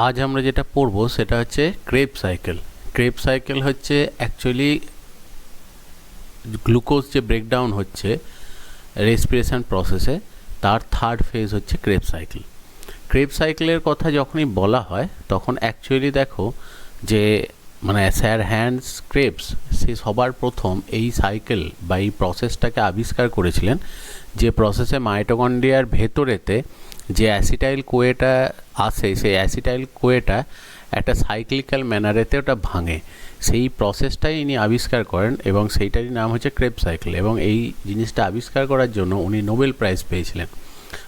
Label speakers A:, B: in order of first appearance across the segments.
A: আজ আমরা যেটা পড়বো সেটা হচ্ছে ক্রেব সাইকেল। ক্রেব সাইকেল হচ্ছে অ্যাকচুয়ালি গ্লুকোজ যে ব্রেকডাউন হচ্ছে রেসপিরেশন প্রসেসে, তার থার্ড ফেজ হচ্ছে ক্রেব সাইকেল। ক্রেব সাইকেলের কথা যখনই বলা হয় তখন অ্যাকচুয়ালি দেখো যে মানে স্যার হ্যান্স ক্রেবস সে সবার প্রথম এই সাইকেল বা এই প্রসেসটাকে আবিষ্কার করেছিলেন, যে প্রসেসে মাইটোকন্ড্রিয়ার ভেতরেতে যে অ্যাসিটাইল কোয়েটা আসে, সেই অ্যাসিটাইল কোয়েটা একটা সাইক্লিক্যাল ম্যানারেতে ওটা ভাঙে। সেই প্রসেসটাই ইনি আবিষ্কার করেন এবং সেইটারই নাম হচ্ছে ক্রেব সাইকেল। এবং এই জিনিসটা আবিষ্কার করার জন্য উনি নোবেল প্রাইজ পেয়েছিলেন।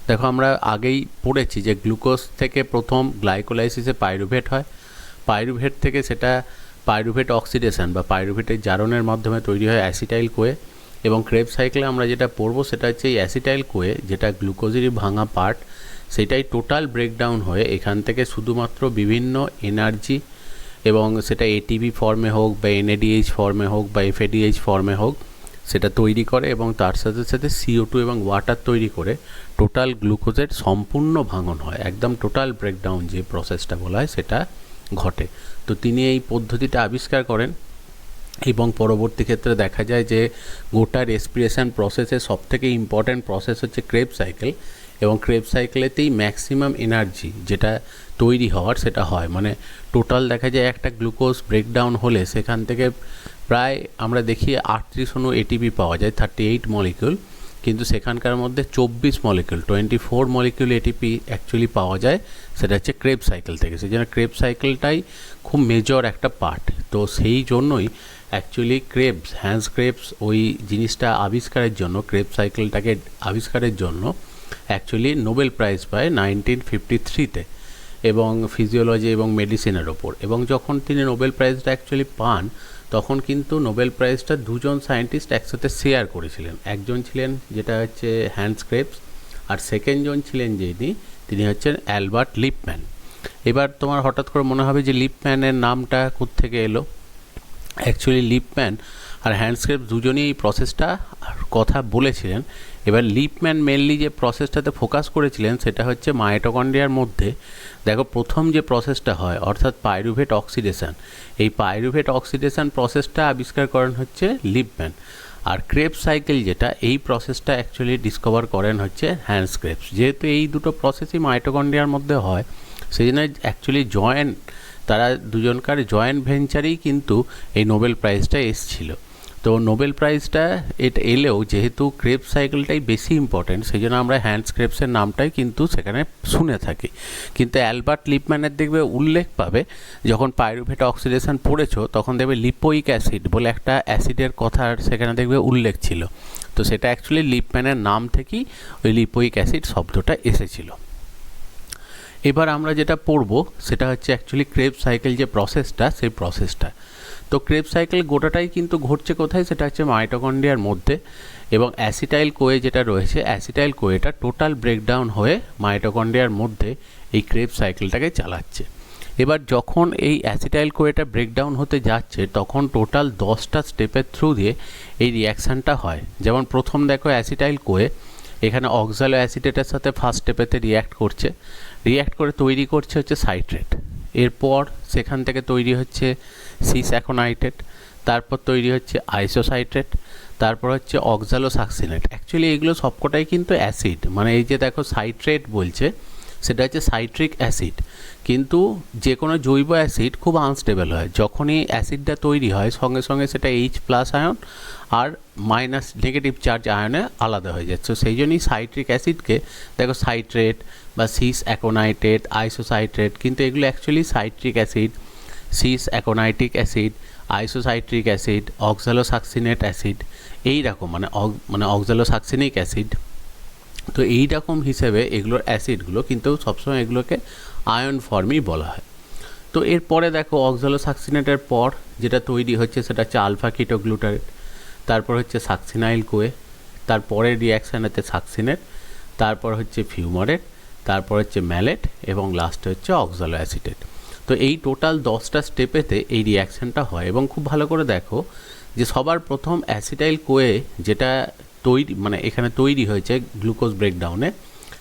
A: দেখো আমরা আগেই পড়েছি যে গ্লুকোজ থেকে প্রথম গ্লাইকোলাইসিসে পাইরুভেট হয়, পাইরুভেট থেকে সেটা পাইরুভেট অক্সিডেশন বা পাইরুভেটের জারণের মাধ্যমে তৈরি হয় অ্যাসিটাইল কোয়ে। এবং ক্রেব সাইকেলে আমরা যেটা পড়বো সেটা হচ্ছে এই অ্যাসিটাইল কোয়ে, যেটা গ্লুকোজেরই ভাঙা পার্ট, সেটাই টোটাল ব্রেকডাউন হয়ে এখান থেকে শুধুমাত্র বিভিন্ন এনার্জি, এবং সেটা এটিপি ফর্মে হোক বা এনএডিএইচ ফর্মে হোক বা এফএডিএইচ ফর্মে হোক, সেটা তৈরি করে এবং তার সাথে সাথে CO2 এবং ওয়াটার তৈরি করে টোটাল গ্লুকোজের সম্পূর্ণ ভাঙন হয়। একদম টোটাল ব্রেকডাউন যে প্রসেসটা বলা হয় সেটা ঘটে। তো তিনি এই পদ্ধতিটা আবিষ্কার করেন এবং পরবর্তী ক্ষেত্রে দেখা যায় যে গোটা রেসপিরেশন প্রসেসে সবথেকে ইম্পর্ট্যান্ট প্রসেস হচ্ছে ক্রেব সাইকেল। এবং ক্রেব সাইকেলেতেই ম্যাক্সিমাম এনার্জি যেটা তৈরি হওয়ার সেটা হয়, মানে টোটাল দেখা যায় একটা গ্লুকোজ ব্রেকডাউন হলে সেখান থেকে প্রায় আমরা দেখি 38 অণু এটিপি পাওয়া যায়, 38 মলিকিউল, কিন্তু সেখানকার মধ্যে 24 মলিকিউল 24 মলিকিউল এটিপি অ্যাকচুয়ালি পাওয়া যায়, সেটা হচ্ছে ক্রেব সাইকেল থেকে। সেই জন্য ক্রেব সাইকেলটাই খুব মেজর একটা পার্ট। তো সেই জন্যই অ্যাকচুয়ালি হ্যান্স ক্রেবস ওই জিনিসটা আবিষ্কারের জন্য, ক্রেব সাইকেলটাকে আবিষ্কারের জন্য অ্যাকচুয়ালি নোবেল প্রাইজ পায় 1953-তে এবং ফিজিওলজি এবং মেডিসিনের ওপর। এবং যখন তিনি নোবেল প্রাইজটা অ্যাকচুয়ালি পান তখন কিন্তু নোবেল প্রাইজটা দুজন সায়েন্টিস্ট একসাথে শেয়ার করেছিলেন। একজন ছিলেন যেটা হচ্ছে হ্যান্স ক্রেবস, আর সেকেন্ডজন ছিলেন তিনি হচ্ছেন অ্যালবার্ট লিপম্যান। এবার তোমার হঠাৎ করে মনে হবে যে লিপম্যানের নামটা কোত্থেকে এলো। অ্যাকচুয়ালি লিপম্যান আর হ্যান্স ক্রেবস দুজনেই এই প্রসেসটা কথা বলেছিলেন। এবার লিপম্যান মেনলি যে প্রসেসটাতে ফোকাস করেছিলেন সেটা হচ্ছে মাইটোকন্ড্রিয়ার মধ্যে দেখো প্রথম যে প্রসেসটা হয় অর্থাৎ পাইরুভেট অক্সিডেশন, এই পাইরুভেট অক্সিডেশন প্রসেসটা আবিষ্কার করেন হচ্ছে লিপম্যান। আর ক্রেব সাইকেল যেটা, এই প্রসেসটা অ্যাকচুয়ালি ডিসকভার করেন হচ্ছে হ্যান্স ক্রেবস। যেহেতু এই দুটো প্রসেসই মাইটোকন্ড্রিয়ার মধ্যে হয় সেই জন্য অ্যাকচুয়ালি তারা দুজনকার জয়েন্ট ভেঞ্চারেই কিন্তু এই নোবেল প্রাইজটা এসেছিল। তো নোবেল প্রাইজটা এটা এলেও যেহেতু ক্রেব সাইকেলটাই বেশি ইম্পর্ট্যান্ট সেই জন্য আমরা হ্যান্স ক্রেবসের নামটাই কিন্তু সেখানে শুনে থাকি। কিন্তু অ্যালবার্ট লিপম্যানের দেখবে উল্লেখ পাবে যখন পাইরুভেট অক্সিডেশন পড়েছো তখন দেখবে লিপোইক অ্যাসিড বলে একটা অ্যাসিডের কথা সেখানে দেখবে উল্লেখ ছিল। তো সেটা অ্যাকচুয়ালি লিপম্যানের নাম থেকেই ওই লিপোইক অ্যাসিড শব্দটা এসেছিল। এবার আমরা যেটা পড়ব সেটা হচ্ছে অ্যাকচুয়ালি ক্রেব সাইকেল যে প্রসেসটা, সেই প্রসেসটা। তো ক্রেব সাইকেল গোটাটাই কিন্তু ঘটছে কোথায়, সেটা হচ্ছে মাইটোকন্ড্রিয়ার মধ্যে। এবং অ্যাসিটাইল কোয়ে যেটা রয়েছে, অ্যাসিটাইল কোয়েটা টোটাল ব্রেকডাউন হয়ে মাইটোকন্ড্রিয়ার মধ্যে এই ক্রেব সাইকেলটাকে চালাচ্ছে। এবার যখন এই অ্যাসিটাইল কোয়েটা ব্রেকডাউন হতে যাচ্ছে তখন টোটাল 10টা স্টেপের থ্রু দিয়ে এই রিয়াকশানটা হয়। যেমন প্রথম দেখো অ্যাসিটাইল কোয়ে এখানে অক্সালো অ্যাসিটেটের সাথে ফার্স্ট স্টেপেতে রিয়্যাক্ট করে তৈরি করছে হচ্ছে সাইট্রেট। এরপর সেখান থেকে তৈরি হচ্ছে সিস অ্যাকোনাইটেট, তারপর তৈরি হচ্ছে আইসোসাইট্রেট, তারপর হচ্ছে অক্সালোসাক্সিনেট। অ্যাকচুয়ালি এগুলো সবকটাই কিন্তু অ্যাসিড, মানে এই যে দেখো সাইট্রেট বলছে সেটা হচ্ছে সাইট্রিক অ্যাসিড। কিন্তু যে কোনো জৈব অ্যাসিড খুব আনস্টেবল হয়, যখনই অ্যাসিডটা তৈরি হয় সঙ্গে সঙ্গে সেটা H+ আয়ন আর মাইনাস নেগেটিভ চার্জ আয়নে আলাদা হয়ে যাচ্ছে। সেই জন্যই সাইট্রিক অ্যাসিডকে দেখো সাইট্রেট বা সিস অ্যাকোনাইটেট, আইসোসাইট্রেট, কিন্তু এগুলো actually citric acid, cis aconitic acid, isocitric acid, oxalosuccinate acid, এই রকম মানে অক্সালোসাক্সিনিক অ্যাসিড। তো এই রকম হিসেবে এগুলোর অ্যাসিডগুলো কিন্তু সবসময় এগুলোকে আয়ন ফর্মই বলা হয়। তো এরপরে দেখো অক্সালোসাক্সিনেটের পর যেটা তৈরি হচ্ছে সেটা হচ্ছে আলফা কিটোগ্লুটারেট, তারপর হচ্ছে সাক্সিনাইল কোয়ে, তারপরের রিয়াকশান হচ্ছে সাক্সিনেট, তারপর হচ্ছে ফিউমারেট, তারপর হচ্ছে ম্যালেট এবং লাস্টে হচ্ছে অক্সালো অ্যাসিটেট। তো এই টোটাল 10টা স্টেপেতে এই রিয়াকশানটা হয়। এবং খুব ভালো করে দেখো যে সবার প্রথম অ্যাসিটাইল কোয়ে যেটা এখানে তৈরি হয়েছে গ্লুকোজ ব্রেকডাউনে,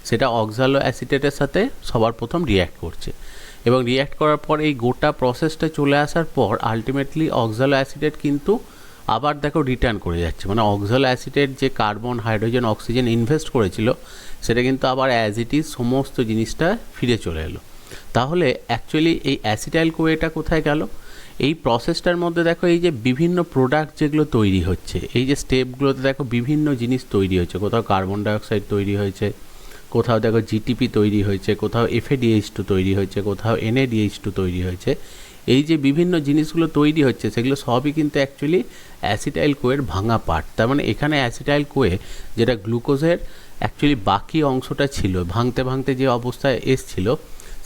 A: সেটা অক্সালো অ্যাসিটেটের সাথে সবার প্রথম রিয়্যাক্ট করছে, এবং রিয়্যাক্ট করার পর এই গোটা প্রসেসটা চলে আসার পর আলটিমেটলি অক্সালো অ্যাসিটেট কিন্তু আবার দেখো রিটার্ন করে যাচ্ছে, মানে অক্সালো অ্যাসিটেট যে কার্বন, হাইড্রোজেন, অক্সিজেন ইনভেস্ট করেছিল সেটা কিন্তু আবার অ্যাজ ইট ইজ সমস্ত জিনিসটা ফিরে চলে এলো। তাহলে অ্যাকচুয়ালি এই অ্যাসিটাইল কোয়েটা কোথায় গেল? এই প্রসেসটার মধ্যে দেখো এই যে বিভিন্ন প্রোডাক্ট যেগুলো তৈরি হচ্ছে, এই যে স্টেপগুলোতে দেখো বিভিন্ন জিনিস তৈরি হচ্ছে, কোথাও কার্বন ডাইঅক্সাইড তৈরি হয়েছে, কোথাও দেখো জিটিপি তৈরি হয়েছে, কোথাও FADH2 তৈরি হয়েছে, কোথাও NADH2 তৈরি হয়েছে। এই যে বিভিন্ন জিনিসগুলো তৈরি হচ্ছে সেগুলো সবই কিন্তু অ্যাকচুয়ালি অ্যাসিটাইল কোয়ের ভাঙা পার্ট। তার মানে এখানে অ্যাসিটাইল কোয়ে যেটা গ্লুকোজের অ্যাকচুয়ালি বাকি অংশটা ছিল, ভাঙতে ভাঙতে যে অবস্থায় এসছিল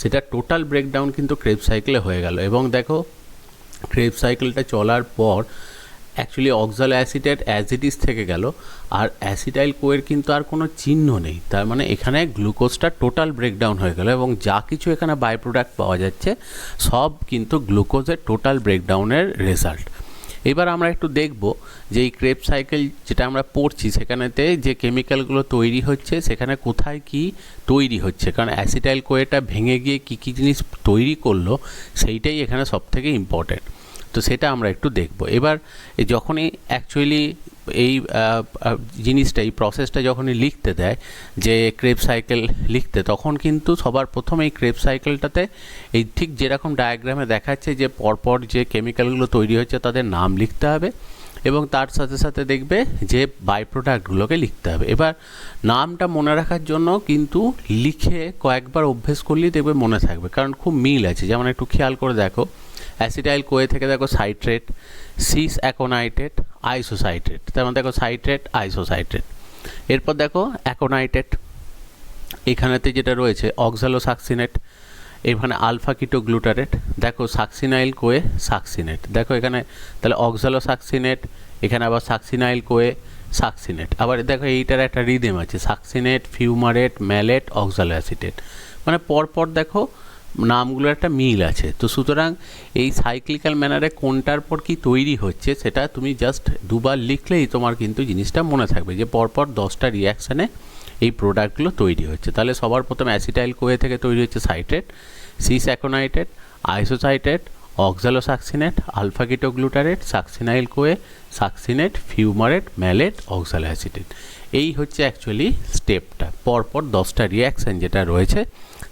A: সেটা টোটাল ব্রেকডাউন কিন্তু ক্রেবস সাইকেলে হয়ে গেল। এবং দেখো ক্রেবস সাইকেলটা চলার পর actually অক্সালো acetate as it is থেকে গেল, আর অ্যাসিটাইল কোয়ের কিন্তু আর কোনো চিহ্ন নেই। তার মানে এখানে গ্লুকোজটা টোটাল ব্রেকডাউন হয়ে গেল, এবং যা কিছু এখানে বাই প্রোডাক্ট পাওয়া যাচ্ছে সব কিন্তু গ্লুকোজের টোটাল ব্রেকডাউনের রেজাল্ট। এবার আমরা একটু দেখব যে এই ক্রেবস সাইকেল যেটা আমরা পড়ছি সেখানেতে যে কেমিক্যালগুলো তৈরি হচ্ছে সেখানে কোথায় কি তৈরি হচ্ছে, কারণ অ্যাসিটাইল কোয়েটা ভেঙে গিয়ে কী কী জিনিস তৈরি করলো সেইটাই এখানে সবথেকে ইম্পর্ট্যান্ট। তো সেটা আমরা একটু দেখব। এবার যখনই অ্যাকচুয়ালি এই জিনিসটা, এই প্রসেসটা যখনই লিখতে দেয় যে ক্রেবস সাইকেল লিখতে, তখন কিন্তু সবার প্রথম এই ক্রেবস সাইকেলটাতে এই ঠিক যেরকম ডায়াগ্রামে দেখাচ্ছে যে পরপর যে কেমিক্যালগুলো তৈরি হচ্ছে তাদের নাম লিখতে হবে, এবং তার সাথে সাথে দেখবে যে বাই প্রোডাক্টগুলোকে লিখতে হবে। এবার নামটা মনে রাখার জন্য কিন্তু লিখে কয়েকবার অভ্যেস করলেই দেখবে মনে থাকবে, কারণ খুব মিল আছে। যেমন একটু খেয়াল করে দেখো, অ্যাসিটাইল কোয়ে থেকে দেখো সাইট্রেট, সিস অ্যাকোনাইটেট, আইসোসাইট্রেট, তার মানে দেখো সাইট্রেট, আইসোসাইট্রেট। এরপর দেখো অ্যাকোনাইটেট, এখানেতে যেটা রয়েছে অক্সালো সাকসিনেট, এখানে আলফা কিটো গ্লুটারেট, দেখো সাকসিনাইল কোয়ে সাকসিনেট, দেখো এখানে তাহলে অক্সালো সাকসিনেট, এখানে আবার সাকসিনাইল কোয়ে সাকসিনেট, আবার দেখো এইটার একটা রিদেম আছে সাকসিনেট, ফিউমারেট, ম্যালেট, অক্সালো অ্যাসিটেট, মানে পরপর দেখো নামগুলোর একটা মিল আছে। তো সুতরাং এই সাইক্লিক্যাল ম্যানারে কোনটার পর কি তৈরি হচ্ছে সেটা তুমি জাস্ট দুবার লিখলেই তোমার কিন্তু জিনিসটা মনে থাকবে যে পরপর 10টা রিয়াকশানে এই প্রোডাক্টগুলো তৈরি হচ্ছে। তাহলে সবার প্রথম অ্যাসিটাইল কোয়ে থেকে তৈরি হচ্ছে citrate, cis aconitate, isocitrate, oxalosuccinate, alpha ketoglutarate, succinyl CoA, succinate, fumarate, malate, oxaloacetate. এই হচ্ছে অ্যাকচুয়ালি স্টেপটা, পরপর 10টা রিয়াকশান যেটা রয়েছে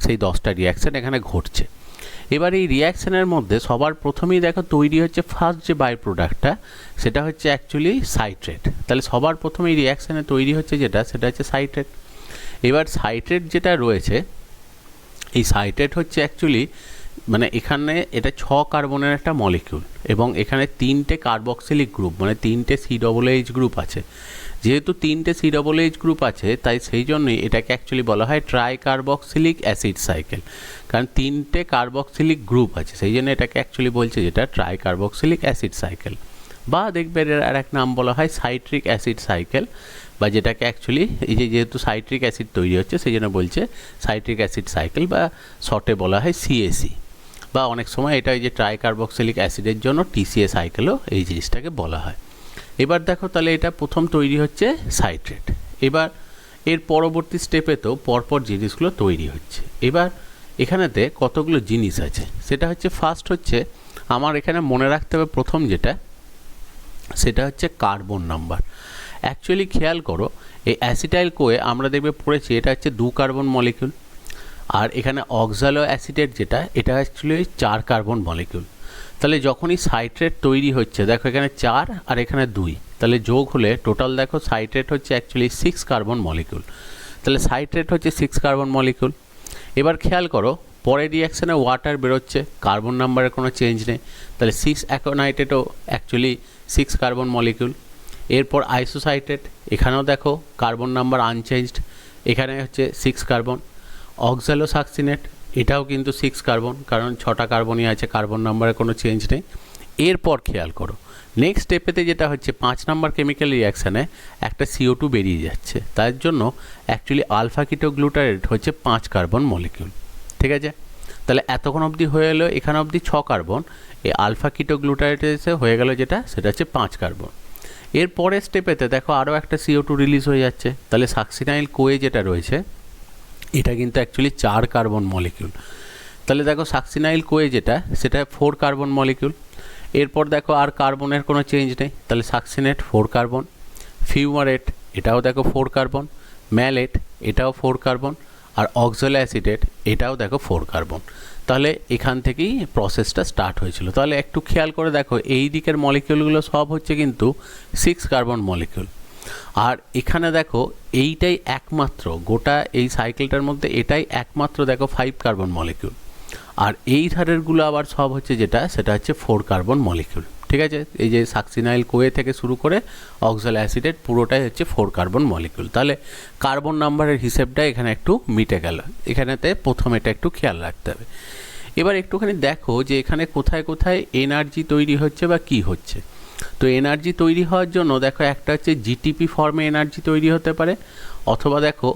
A: সেই 10টা রিয়াকশান এখানে ঘটছে। এবার এই রিয়াকশানের মধ্যে সবার প্রথমেই দেখো তৈরি হচ্ছে ফার্স্ট যে বাই প্রোডাক্টটা, সেটা হচ্ছে অ্যাকচুয়ালি সাইট্রেট। তাহলে সবার প্রথমে এই রিয়াকশানে তৈরি হচ্ছে যেটা, সেটা হচ্ছে সাইট্রেট। এবার সাইট্রেট যেটা রয়েছে, এই সাইট্রেট হচ্ছে অ্যাকচুয়ালি মানে এখানে এটা 6 কার্বনের একটা মলিকিউল, এবং এখানে 3টে কার্বক্সিলিক গ্রুপ, মানে 3টে COOH গ্রুপ আছে। যেহেতু 3টে COOH গ্রুপ আছে তাই সেই জন্যই এটাকে অ্যাকচুয়ালি বলা হয় ট্রাই কার্বক্সিলিক অ্যাসিড সাইকেল, কারণ 3টে কার্বক্সিলিক গ্রুপ আছে, সেই জন্য এটাকে অ্যাকচুয়ালি বলছে যেটা ট্রাই কার্বক্সিলিক অ্যাসিড সাইকেল, বা দেখবে এর আর এক নাম বলা হয় সাইট্রিক অ্যাসিড সাইকেল, বা যেটাকে অ্যাকচুয়ালি এই যে যেহেতু সাইট্রিক অ্যাসিড তৈরি হচ্ছে সেই জন্য বলছে সাইট্রিক অ্যাসিড সাইকেল, বা শর্টে বলা হয় CAC, বা অনেক সময় এটা এই যে ট্রাই কার্বক্সিলিক অ্যাসিডের জন্য TCA সাইকেলও এই জিনিসটাকে বলা হয়। এবার দেখো তাহলে এটা প্রথম তৈরি হচ্ছে সাইট্রেট। এবার এর পরবর্তী স্টেপে তো পরপর জিনিসগুলো তৈরি হচ্ছে। এবার এখানেতে কতগুলো জিনিস আছে, সেটা হচ্ছে ফার্স্ট হচ্ছে আমার এখানে মনে রাখতে হবে প্রথম যেটা, সেটা হচ্ছে কার্বন নাম্বার। অ্যাকচুয়ালি খেয়াল করো এই অ্যাসিটাইল কোয়ে আমরা দেখবে পড়েছি এটা হচ্ছে 2 কার্বন মলিকিউল, আর এখানে অক্সালো অ্যাসিটেট যেটা, এটা অ্যাকচুয়ালি 4 কার্বন মলিকিউল। তাহলে যখনই সাইট্রেট তৈরি হচ্ছে দেখো এখানে 4 আর এখানে 2, তাহলে যোগ হলে টোটাল দেখো সাইট্রেট হচ্ছে অ্যাকচুয়ালি 6 কার্বন মলিকিউল। তাহলে সাইট্রেট হচ্ছে 6 কার্বন মলিকিউল। এবার খেয়াল করো পরের রিয়াকশানে ওয়াটার বেরোচ্ছে, কার্বন নাম্বারের কোনো চেঞ্জ নেই, তাহলে সিস অ্যাকোনাইটেটও অ্যাকচুয়ালি 6 কার্বন মলিকিউল। এরপর আইসোসাইটেট, এখানেও দেখো কার্বন নাম্বার আনচেঞ্জড, এখানে হচ্ছে 6 কার্বন। অক্সালো সাকসিনেট, এটাও কিন্তু 6 কার্বন, কারণ 6টা কার্বনই আছে, কার্বন নাম্বারে কোনো চেঞ্জ নেই। এরপর খেয়াল করো নেক্সট স্টেপেতে যেটা হচ্ছে 5 নাম্বার কেমিক্যাল রিয়াকশানে একটা CO2 বেরিয়ে যাচ্ছে, তার জন্য অ্যাকচুয়ালি আলফা কিটো গ্লুটারেট হচ্ছে 5 কার্বন মলিকিউল। ঠিক আছে, তাহলে এতক্ষণ অবধি হয়ে এলো এখানে অবধি 6 কার্বন, এই আলফা কিটো গ্লুটারেট এসে হয়ে গেল যেটা, সেটা হচ্ছে 5 কার্বন। এর পরের স্টেপেতে দেখো আরও একটা CO2 রিলিজ হয়ে যাচ্ছে, তাহলে সাকসিনাইল কোয়ে যেটা রয়েছে এটা কিন্তু অ্যাকচুয়ালি 4 কার্বন মলিকিউল। তাহলে দেখো সাকসিনাইল কোয়ে যেটা সেটা 4 কার্বন মলিকিউল। এরপর দেখো আর কার্বনের কোনো চেঞ্জ নেই, তাহলে সাকসিনেট 4 কার্বন, ফিউমারেট এটাও দেখো 4 কার্বন, ম্যালেট এটাও 4 কার্বন, আর অক্সালোঅ্যাসিটেট এটাও দেখো 4 কার্বন। তাহলে এখান থেকেই প্রসেসটা স্টার্ট হয়েছিল। তাহলে একটু খেয়াল করে দেখো এই দিকের মলিকিউলগুলো সব হচ্ছে কিন্তু 6 কার্বন মলিকিউল, আর এখানে দেখো এইটাই একমাত্র গোটা এই সাইকেলটার মধ্যে এটাই একমাত্র দেখো 5 কার্বন মলিকিউল, আর এই ধারেরগুলো আবার সব হচ্ছে যেটা সেটা হচ্ছে 4 কার্বন মলিকিউল। ঠিক আছে, এই যে সাকসিনাইল কোয়ে থেকে শুরু করে অক্সালোঅ্যাসিটেট পুরোটাই হচ্ছে 4 কার্বন মলিকিউল। তাহলে কার্বন নাম্বারের হিসেবটা এখানে একটু মিটে গেল, এখানেতে প্রথম এটা একটু খেয়াল রাখতে হবে। এবার একটুখানি দেখো যে এখানে কোথায় কোথায় এনার্জি তৈরি হচ্ছে বা কি হচ্ছে। তো এনার্জি তৈরি হওয়ার জন্য দেখো একটা হচ্ছে জিটিপি ফর্মে এনার্জি তৈরি হতে পারে, অথবা দেখো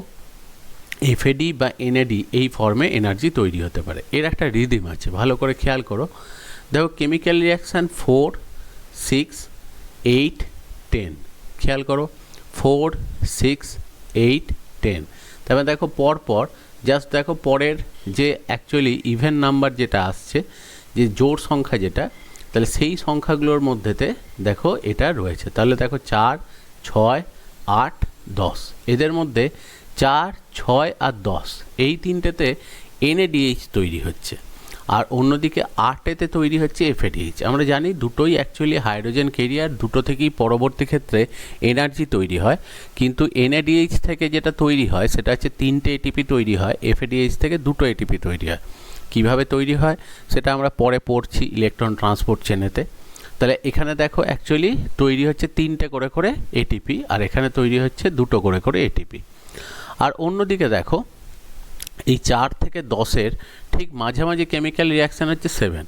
A: এফএডি বা এনএডি এই ফর্মে এনার্জি তৈরি হতে পারে। এর একটা রিদিম আছে, ভালো করে খেয়াল করো। দেখো কেমিক্যাল রিয়াকশান 4, 6, 8, 10, খেয়াল করো 4, 6, 8, 10। তারপরে দেখো পরপর জাস্ট দেখো পরের যে অ্যাকচুয়ালি ইভেন নাম্বার যেটা আসছে, যে জোড় সংখ্যা যেটা, তাহলে সেই সংখ্যাগুলোর মধ্যেতে দেখো এটা রয়েছে। তাহলে দেখো 4, 6, 8, 10, এদের মধ্যে 4, 6 আর 10 এই তিনটেতে এনএডিএইচ তৈরি হচ্ছে, আর অন্যদিকে 8এতে তৈরি হচ্ছে এফএডিএইচ। আমরা জানি দুটোই অ্যাকচুয়ালি হাইড্রোজেন ক্যারিয়ার, দুটো থেকেই পরবর্তী ক্ষেত্রে এনার্জি তৈরি হয়, কিন্তু এনএডিএইচ থেকে যেটা তৈরি হয় সেটা হচ্ছে 3টে এটিপি তৈরি হয়, এফএডিএইচ থেকে 2টো এটিপি তৈরি হয়। কিভাবে তৈরি হয় সেটা আমরা পরে পড়ছি ইলেকট্রন ট্রান্সপোর্ট চেনেতে। তাহলে এখানে দেখো অ্যাকচুয়ালি তৈরি হচ্ছে 3টে করে করে এটিপি, আর এখানে তৈরি হচ্ছে 2টো করে করে এটিপি। আর অন্যদিকে দেখো এই 4 থেকে 10-এর ঠিক মাঝামাঝি কেমিক্যাল রিয়াকশান হচ্ছে 7,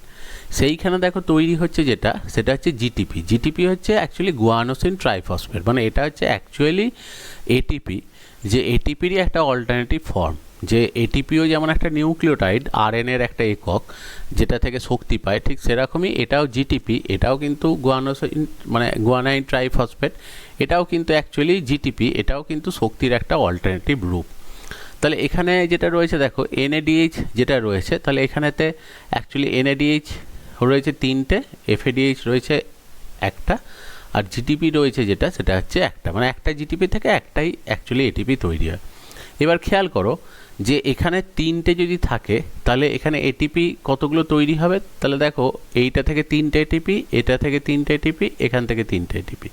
A: সেইখানে দেখো তৈরি হচ্ছে যেটা সেটা হচ্ছে জিটিপি। জিটিপি হচ্ছে অ্যাকচুয়ালি গুয়ানোসিন ট্রাইফসফেট, মানে এটা হচ্ছে অ্যাকচুয়ালি এটিপি, যে এটিপিরই একটা অল্টারনেটিভ ফর্ম। যে এটিপিও যেমন একটা নিউক্লিওটাইড আরএনএর একটা একক যেটা থেকে শক্তি পায়, ঠিক সেরকমই এটাও জিটিপি, এটাও কিন্তু গুয়ানোসিন মানে গুয়ানাইন ট্রাইফসফেট, এটাও কিন্তু অ্যাকচুয়ালি জিটিপি, এটাও কিন্তু শক্তির একটা অল্টারনেটিভ রূপ। তাহলে এখানে যেটা রয়েছে দেখো এনএডিএইচ যেটা রয়েছে, তাহলে এখানেতে অ্যাকচুয়ালি এনএডিএইচ রয়েছে 3টে, এফএডিএইচ রয়েছে একটা, আর জিটিপি রয়েছে যেটা সেটা হচ্ছে একটা, মানে একটা জিটিপি থেকে একটাই অ্যাকচুয়ালি এটিপি তৈরি হয়। এবার খেয়াল করো যে এখানে 3টে যদি থাকে তাহলে এখানে এটিপি কতগুলো তৈরি হবে, তাহলে দেখো এইটা থেকে 3টে এটিপি, এটা থেকে 3টে এটিপি, এখান থেকে 3টে এটিপি,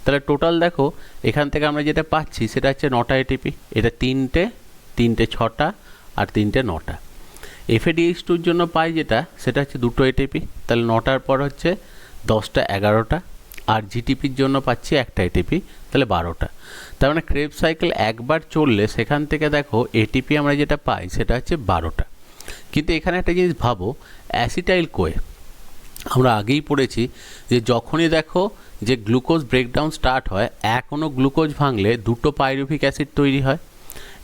A: তাহলে টোটাল দেখো এখান থেকে আমরা যেটা পাচ্ছি সেটা হচ্ছে 9টা এটিপি। এটা 3টে, 3টে 6টা, আর 3টে 9টা। এফএডিএইচ2-র জন্য পাই যেটা সেটা হচ্ছে 2টো এটিপি, তাহলে 9টার পর হচ্ছে 10টা 11টা, আর জিটিপির জন্য পাচ্ছি একটা এটিপি, তাহলে 12টা। তার মানে ক্রেবস সাইকেল একবার চললে সেখান থেকে দেখো এটিপি আমরা যেটা পাই সেটা হচ্ছে 12টা। কিন্তু এখানে একটা জিনিস ভাবো, অ্যাসিটাইল কোয়ে আমরা আগেই পড়েছি যে যখনই দেখো যে গ্লুকোজ ব্রেকডাউন স্টার্ট হয়, কোনো গ্লুকোজ ভাঙলে 2টো পাইরুভিক অ্যাসিড তৈরি হয়,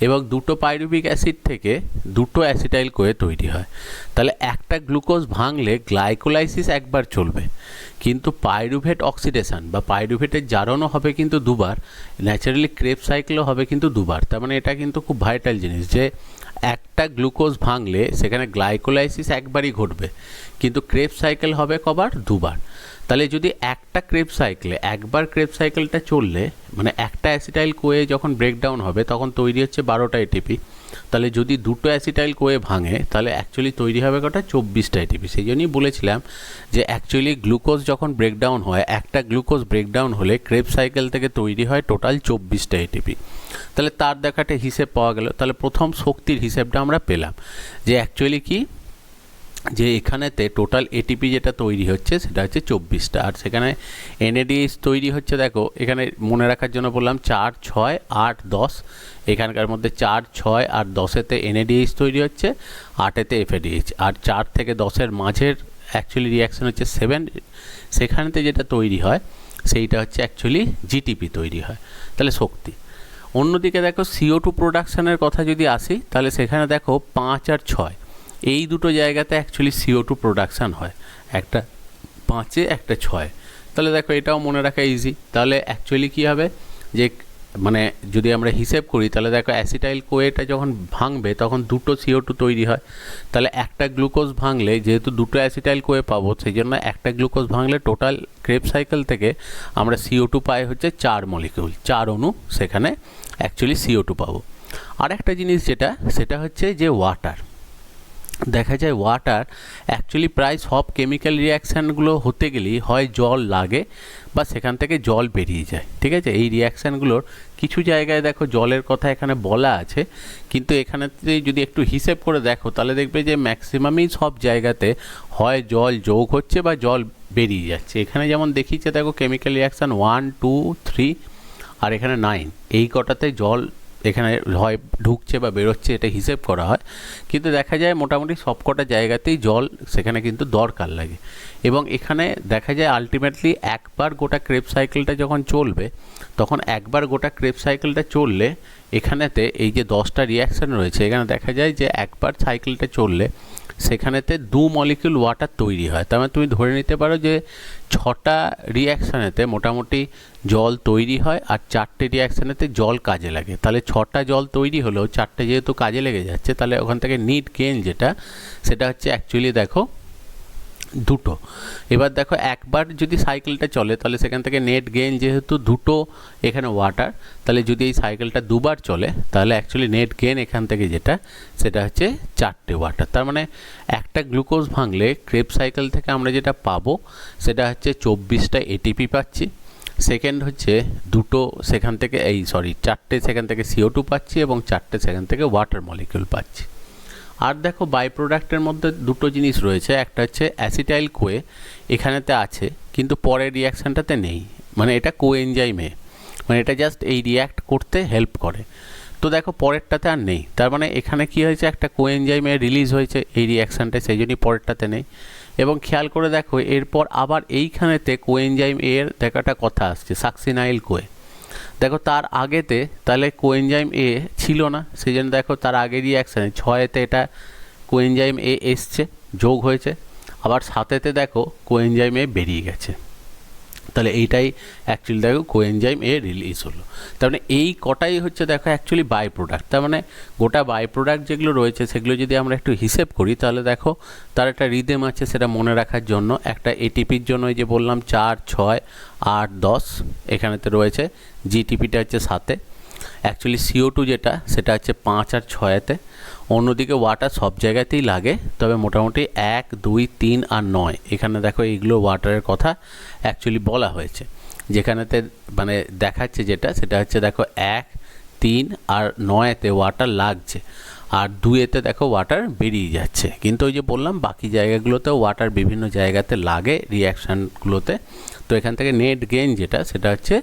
A: এবং 2টো পাইরুভিক অ্যাসিড থেকে 2টো অ্যাসিটাইল কোয়ে তৈরি হয়। তাহলে একটা গ্লুকোজ ভাঙলে গ্লাইকোলাইসিস একবার চলবে, কিন্তু পাইরুভেট অক্সিডেশন বা পাইরুভেটের জারণও হবে কিন্তু দুবার, ন্যাচারালি ক্রেবস সাইকেলও হবে কিন্তু দুবার। তার মানে এটা কিন্তু খুব ভাইটাল জিনিস যে একটা গ্লুকোজ ভাঙলে সেখানে গ্লাইকোলাইসিস একবারই ঘটবে, কিন্তু ক্রেবস সাইকেল হবে কবার? দুবার। তাহলে যদি একটা ক্রেবস সাইকেলে একবার ক্রেবস সাইকেলটা চললে, মানে একটা অ্যাসিটাইল কোয়ে যখন ব্রেকডাউন হবে তখন তৈরি হচ্ছে 12টা এটিপি, তাহলে যদি 2টো অ্যাসিটাইল কোয়ে ভাঙে তাহলে অ্যাকচুয়ালি তৈরি হবে কটা? 24টা এটিপি। সেই জন্যই বলেছিলাম যে অ্যাকচুয়ালি গ্লুকোজ যখন ব্রেকডাউন হয়, একটা গ্লুকোজ ব্রেকডাউন হলে ক্রেবস সাইকেল থেকে তৈরি হয় টোটাল 24টা এটিপি। তাহলে তার দেখাটা হিসেব পাওয়া গেল। তাহলে প্রথম শক্তির হিসেবটা আমরা পেলাম যে অ্যাকচুয়ালি কি, যে এখানেতে টোটাল এটিপি যেটা তৈরি হচ্ছে সেটা হচ্ছে 24টা, আর সেখানে এনএডিএইচ তৈরি হচ্ছে দেখো এখানে মনে রাখার জন্য বললাম 4, 6, 8, 10, এখানকার মধ্যে 4, 6 আর 10-এতে এনএডিএইচ তৈরি হচ্ছে, 8-এতে এফএডিএইচ, আর 4 থেকে 10-এর মাঝের অ্যাকচুয়ালি রিয়াকশন হচ্ছে 7, সেখানেতে যেটা তৈরি হয় সেইটা হচ্ছে অ্যাকচুয়ালি জিটিপি তৈরি হয়। তাহলে শক্তি। অন্যদিকে দেখো CO2 প্রোডাকশানের কথা যদি আসি তাহলে সেখানে দেখো 5 আর 6 এই দুটো জায়গাতে অ্যাকচুয়ালি CO2 প্রোডাকশান হয়, একটা 5-এ একটা 6-এ। তাহলে দেখো এটাও মনে রাখা ইজি। তাহলে অ্যাকচুয়ালি কী হবে যে মানে যদি আমরা হিসেব করি তাহলে দেখো অ্যাসিটাইল কোয়েটা যখন ভাঙবে তখন দুটো CO2 তৈরি হয়, তাহলে একটা গ্লুকোজ ভাঙলে যেহেতু দুটো অ্যাসিটাইল কোয়ে পাবো সেই জন্য একটা গ্লুকোজ ভাঙলে টোটাল ক্রেবস সাইকেল থেকে আমরা CO2 পাই হচ্ছে 4 মলিকিউল, 4 অণু, সেখানে অ্যাকচুয়ালি CO2 পাবো। আর একটা জিনিস যেটা সেটা হচ্ছে যে ওয়াটার, দেখা যায় ওয়াটার অ্যাকচুয়ালি প্রায় সব কেমিক্যাল রিয়াকশানগুলো হতে গেলেই হয় জল লাগে বা সেখান থেকে জল বেরিয়ে যায়, ঠিক আছে। এই রিয়াকশানগুলোর কিছু জায়গায় দেখো জলের কথা এখানে বলা আছে, কিন্তু এখানে যদি একটু হিসেব করে দেখো তাহলে দেখবে যে ম্যাক্সিমামই সব জায়গাতে হয় জল যোগ হচ্ছে বা জল বেরিয়ে যাচ্ছে। এখানে যেমন দেখিয়েছে দেখো কেমিক্যাল রিয়াকশান 1, 2, 3 আর এখানে 9, এই কটাতে জল এখানে হয় ঢুকছে বা বেরোচ্ছে, এটা হিসেব করা হয়, কিন্তু দেখা যায় মোটামুটি সবকটা জায়গাতেই জল সেখানে কিন্তু দরকার লাগে। এবং এখানে দেখা যায় আলটিমেটলি একবার গোটা ক্রেবস সাইকেলটা যখন চলবে তখন একবার গোটা ক্রেবস সাইকেলটা চললে এখানেতে এই যে 10টা রিয়াকশান রয়েছে এখানে দেখা যায় যে একবার সাইকেলটা চললে সেখানেতে 2 মলিকিউল ওয়াটার তৈরি হয়। তার মানে তুমি ধরে নিতে পারো যে 6টা রিয়াকশানেতে মোটামুটি জল তৈরি হয় আর 4টে রিয়াকশানেতে জল কাজে লাগে। তাহলে 6টা জল তৈরি হলেও 4টে যেহেতু কাজে লেগে যাচ্ছে তাহলে ওখান থেকে নিট গেইন যেটা সেটা হচ্ছে অ্যাকচুয়ালি দেখো 2টো। এবার দেখো একবার যদি সাইকেলটা চলে তাহলে সেখান থেকে নেট গেইন যেহেতু 2টো এখানে ওয়াটার, তাহলে যদি এই সাইকেলটা দুবার চলে তাহলে অ্যাকচুয়ালি নেট গেইন এখান থেকে যেটা সেটা হচ্ছে 4টে ওয়াটার। তার মানে একটা গ্লুকোজ ভাঙলে ক্রেবস সাইকেল থেকে আমরা যেটা পাবো সেটা হচ্ছে 24টা ATP পাচ্ছি, সেকেন্ড হচ্ছে 2টো সেখান থেকে 4টে সেখান থেকে CO2 পাচ্ছি এবং 4টে সেখান থেকে ওয়াটার মলিকিউল পাচ্ছি। আর দেখো বাই প্রোডাক্টের মধ্যে দুটো জিনিস রয়েছে, একটা হচ্ছে অ্যাসিটাইল কোয়ে এখানেতে আছে কিন্তু পরের রিয়াকশানটাতে নেই, মানে এটা কোএনজাইমে, মানে এটা জাস্ট এই রিয়াক্ট করতে হেল্প করে। তো দেখো পরেরটাতে আর নেই, তার মানে এখানে কি হয়েছে একটা কোএনজাইমে রিলিজ হয়েছে এই রিয়াকশানটা, সেই জন্যই পরেরটাতে নেই। এবং খেয়াল করে দেখো এরপর আবার এইখানেতে কোএনজাইম এর দেখাটা কথা আসছে সাকসিনাইল কোয়ে, দেখো তার আগেতে তাহলে কোএনজাইম A ছিল না, সেই জন্য দেখো তার আগের রিয়াকশানে 6এতে এটা কোএনজাইম A এসছে যোগ হয়েছে, আবার 7এতে দেখো কোএনজাইম A বেরিয়ে গেছে, তাহলে এইটাই অ্যাকচুয়ালি দেখো কোএনজাইম A রিলিজ হলো। তার মানে এই কটাই হচ্ছে দেখো অ্যাকচুয়ালি বাই প্রোডাক্ট। তার মানে গোটা বাই প্রোডাক্ট যেগুলো রয়েছে সেগুলো যদি আমরা একটু হিসেব করি তাহলে দেখো তার একটা রিদেম আছে সেটা মনে রাখার জন্য। একটা এটিপির জন্য এই যে বললাম 4, 6, 8, 10 এখানেতে রয়েছে, জিটিপিটা হচ্ছে 7-এ, অ্যাকচুয়ালি CO2 যেটা সেটা হচ্ছে 5 আর 6-এতে। অন্যদিকে ওয়াটার সব জায়গাতেই লাগে, তবে মোটামুটি 1, 2, 3 আর 9 এখানে দেখো এইগুলো ওয়াটারের কথা অ্যাকচুয়ালি বলা হয়েছে, যেখানেতে মানে দেখাচ্ছে যেটা সেটা হচ্ছে দেখো 1, 3 আর 9-এতে ওয়াটার লাগছে আর 2-এতে দেখো ওয়াটার বেরিয়ে যাচ্ছে। কিন্তু ওই যে বললাম বাকি জায়গাগুলোতেও ওয়াটার বিভিন্ন জায়গাতে লাগে রিয়াকশানগুলোতে। তো এখান থেকে নেট গেইন যেটা সেটা হচ্ছে